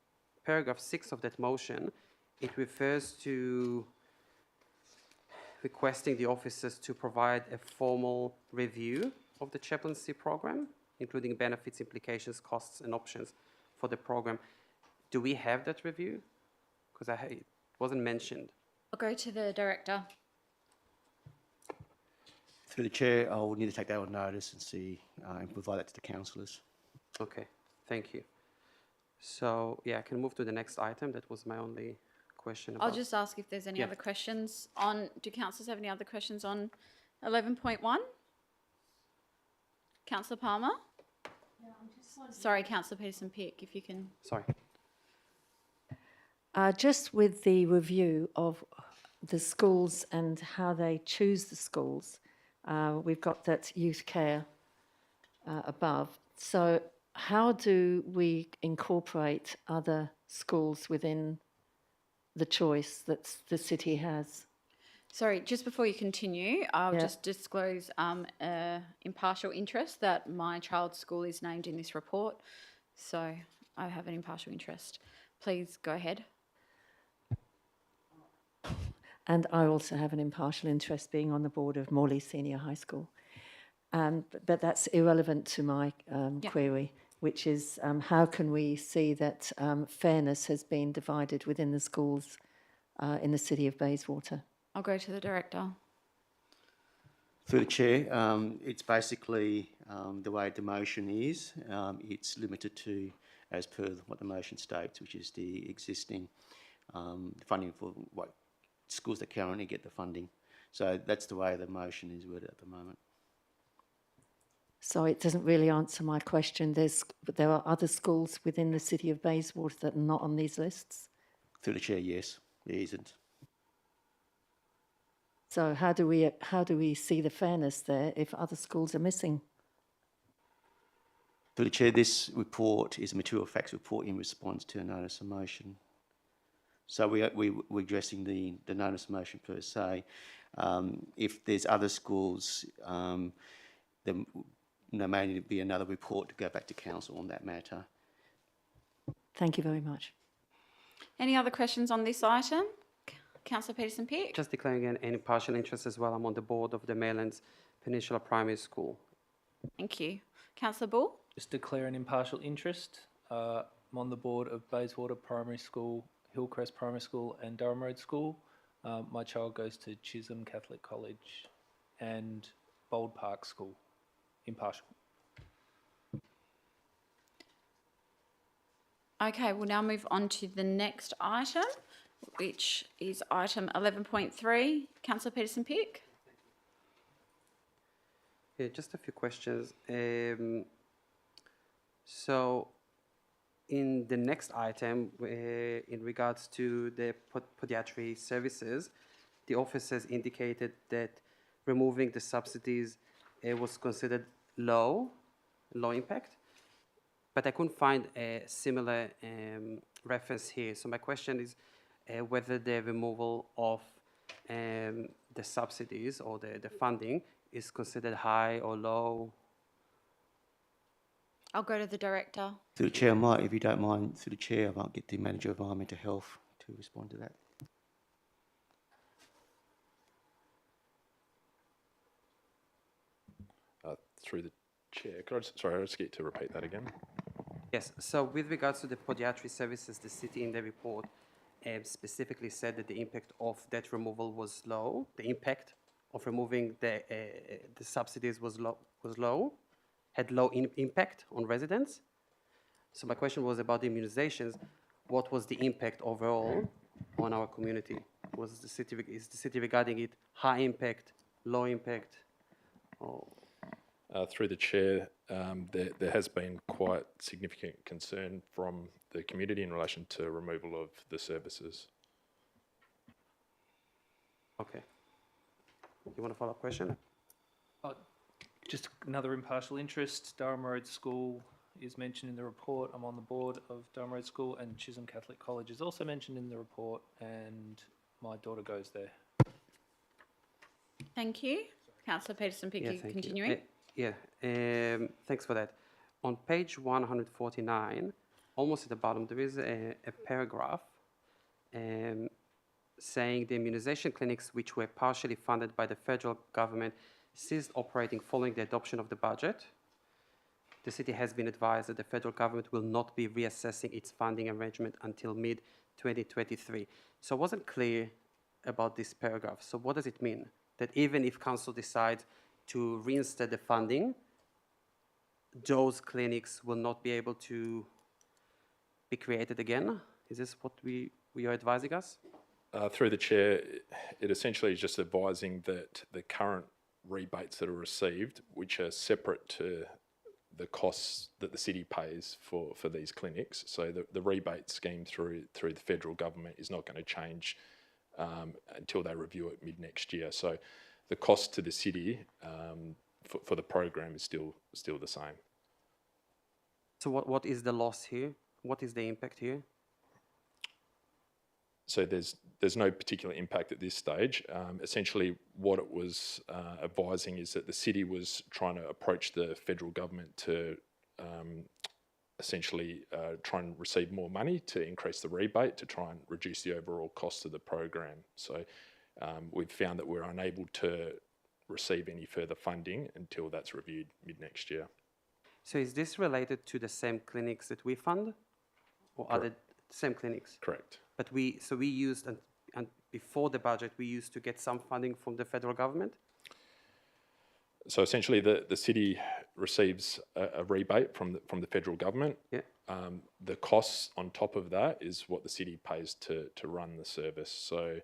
paragraph 6 of that motion, it refers to requesting the officers to provide a formal review of the chaplaincy program, including benefits, implications, costs, and options for the program. Do we have that review? Because it wasn't mentioned. I'll go to the director. Through the chair, I will need to take that on notice and see and provide that to the councillors. Okay, thank you. So, yeah, I can move to the next item. That was my only question about. I'll just ask if there's any Yeah. other questions on. Do councillors have any other questions on 11.1? Councillor Palmer? Sorry, Councillor Peterson-Peake, if you can. Sorry. Just with the review of the schools and how they choose the schools. We've got that youth care above. So how do we incorporate other schools within the choice that the city has? Sorry, just before you continue, I'll Yeah. just disclose impartial interest that my child's school is named in this report. So I have an impartial interest. Please go ahead. And I also have an impartial interest being on the board of Morley Senior High School. But that's irrelevant to my query, which is how can we see that fairness has been divided within the schools in the city of Bayswater? I'll go to the director. Through the chair, it's basically the way the motion is. It's limited to, as per what the motion states, which is the existing funding for what schools that currently get the funding. So that's the way the motion is worded at the moment. So it doesn't really answer my question. There are other schools within the city of Bayswater that are not on these lists. Through the chair, yes, there isn't. So how do we see the fairness there if other schools are missing? Through the chair, this report is a material facts report in response to a notice of motion. So we're addressing the notice of motion per se. If there's other schools, then there may be another report to go back to council on that matter. Thank you very much. Any other questions on this item? Councillor Peterson-Pick? Just declaring an impartial interest as well. I'm on the board of the Maylands Peninsula Primary School. Thank you. Councillor Bull? Just declare an impartial interest. I'm on the board of Bayswater Primary School, Hillcrest Primary School and Durham Road School. My child goes to Chisholm Catholic College and Bold Park School. Impartial. Okay, we'll now move on to the next item, which is item 11.3. Councillor Peterson-Pick? Yeah, just a few questions. So, in the next item, in regards to the podiatry services, the officers indicated that removing the subsidies was considered low impact, but I couldn't find a similar reference here. So my question is whether the removal of the subsidies or the funding is considered high or low. I'll go to the director. Through the chair, I might, if you don't mind, through the chair, I might get the Manager of Environmental Health to respond to that. Through the chair, could I just get to repeat that again? Yes, so with regards to the podiatry services, the city in the report specifically said that the impact of that removal was low. The impact of removing the subsidies was low, had low impact on residents. So my question was about the immunizations. What was the impact overall on our community? Is the city regarding it high impact, low impact? Or Through the chair, there has been quite significant concern from the community in relation to removal of the services. okay. You want a follow-up question? Just another impartial interest. Durham Road School is mentioned in the report. I'm on the board of Durham Road School, and Chisholm Catholic College is also mentioned in the report, and my daughter goes there. Thank you. Councillor Peterson-Pick, Yeah, you thank continuing? Yeah, thanks for that. On page 149, almost at the bottom, there is a paragraph saying the immunization clinics, which were partially funded by the federal government, ceased operating following the adoption of the budget. The city has been advised that the federal government will not be reassessing its funding arrangement until mid-2023. So I wasn't clear about this paragraph. So what does it mean? That even if council decides to reinstate the funding, those clinics will not be able to be created again? Is this what you are advising us? Through the chair, it essentially is just advising that the current rebates that are received, which are separate to the costs that the city pays for these clinics, so the rebate scheme through the federal government is not going to change until they review it mid next year. So the cost to the city for the program is still the same. So what is the loss here? What is the impact here? So there's no particular impact at this stage. Essentially, what it was advising is that the city was trying to approach the federal government to essentially try and receive more money to increase the rebate to try and reduce the overall cost of the program. So we've found that we're unable to receive any further funding until that's reviewed mid next year. So is this related to the same clinics that we fund, or other same clinics? Correct. But we used, and before the budget, we used to get some funding from the federal government? So essentially, the city receives a rebate from the federal government. Yeah. The costs on top of that is what the city pays to run the service. So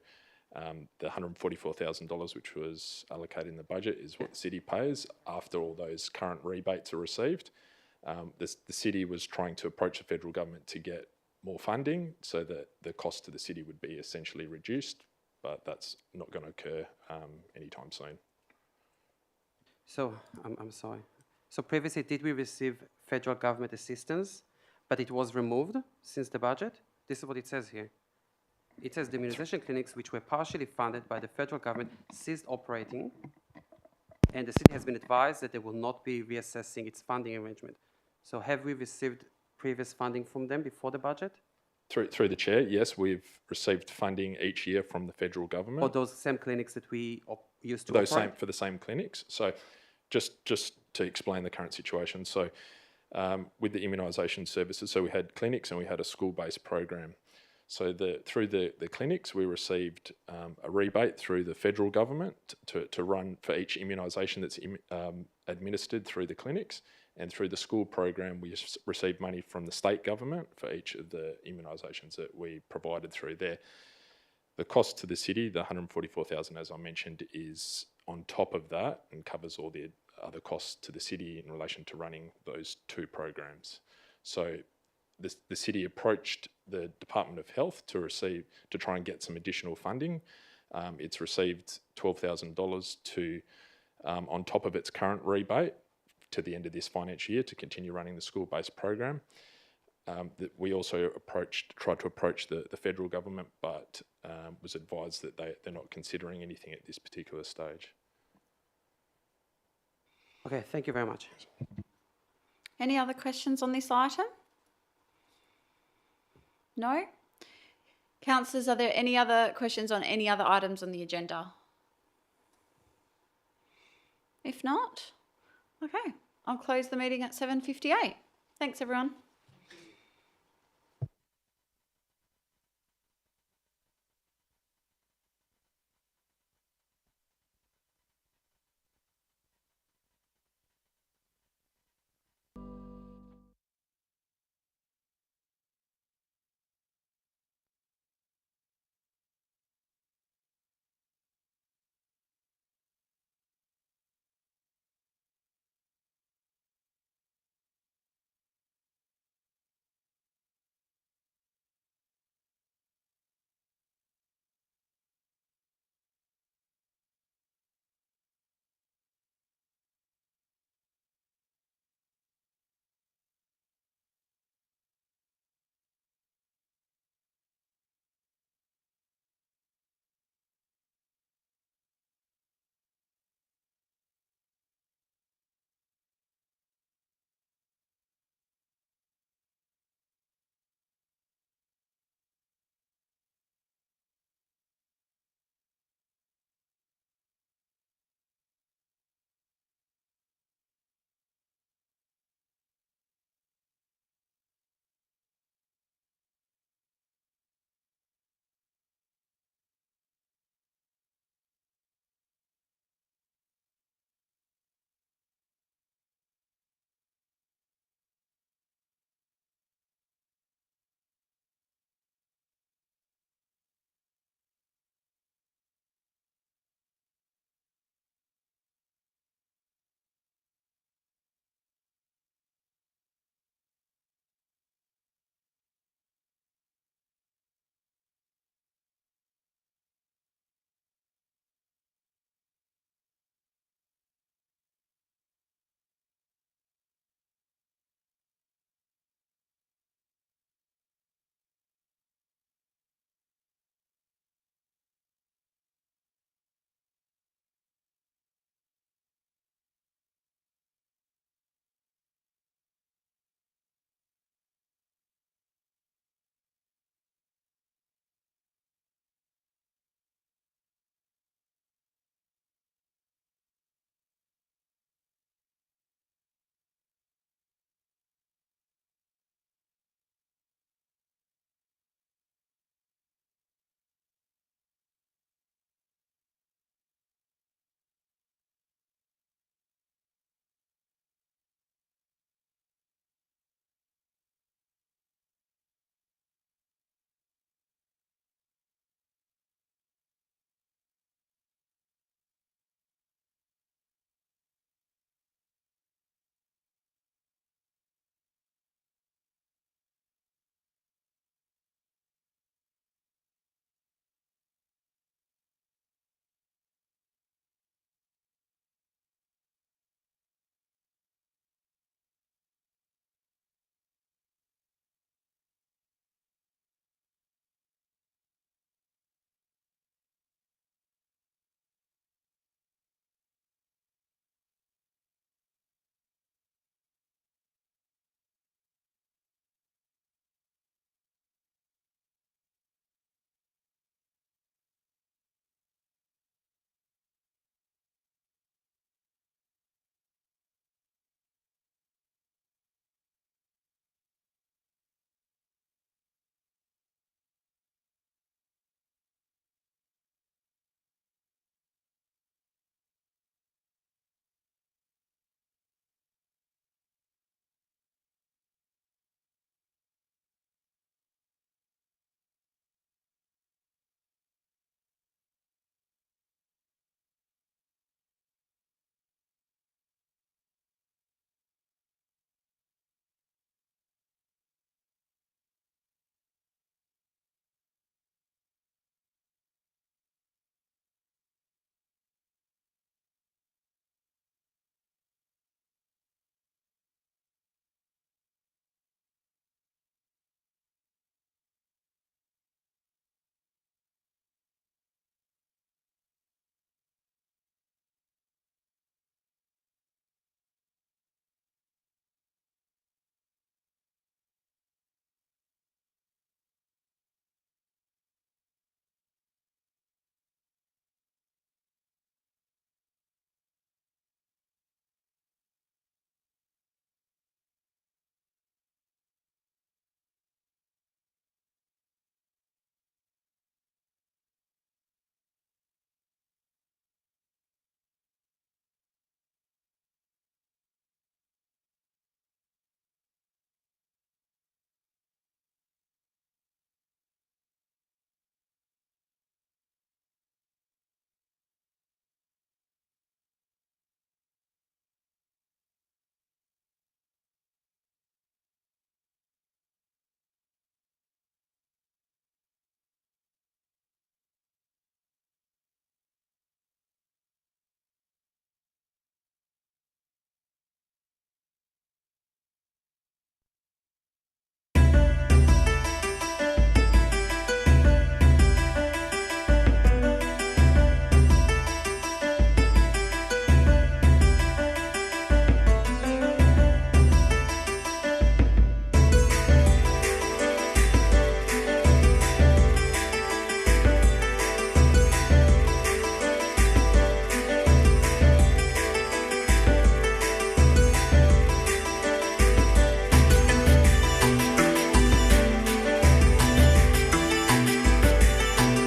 the $144,000, which was allocated in the budget, is what the city pays after all those current rebates are received. The city was trying to approach the federal government to get more funding so that the cost to the city would be essentially reduced, but that's not going to occur anytime soon. So, I'm sorry. So previously, did we receive federal government assistance, but it was removed since the budget? This is what it says here. It says the immunization clinics, which were partially funded by the federal government, ceased operating, and the city has been advised that they will not be reassessing its funding arrangement. So have we received previous funding from them before the budget? Through the chair, yes, we've received funding each year from the federal government. Or those same clinics that we used to Those operate? for the same clinics. So just to explain the current situation. So with the immunisation services, so we had clinics and we had a school-based program. So through the clinics, we received a rebate through the federal government to run for each immunisation that's administered through the clinics. And through the school program, we received money from the state government for each of the immunisations that we provided through there. The cost to the city, the $144,000, as I mentioned, is on top of that and covers all the other costs to the city in relation to running those two programs. So the city approached the Department of Health to try and get some additional funding. It's received $12,000 on top of its current rebate to the end of this financial year to continue running the school-based program. We also tried to approach the federal government, but was advised that they're not considering anything at this particular stage. Okay, thank you very much. Any other questions on this item? No? Councillors, are there any other questions on any other items on the agenda? If not, okay, I'll close the meeting at 7:58. Thanks, everyone.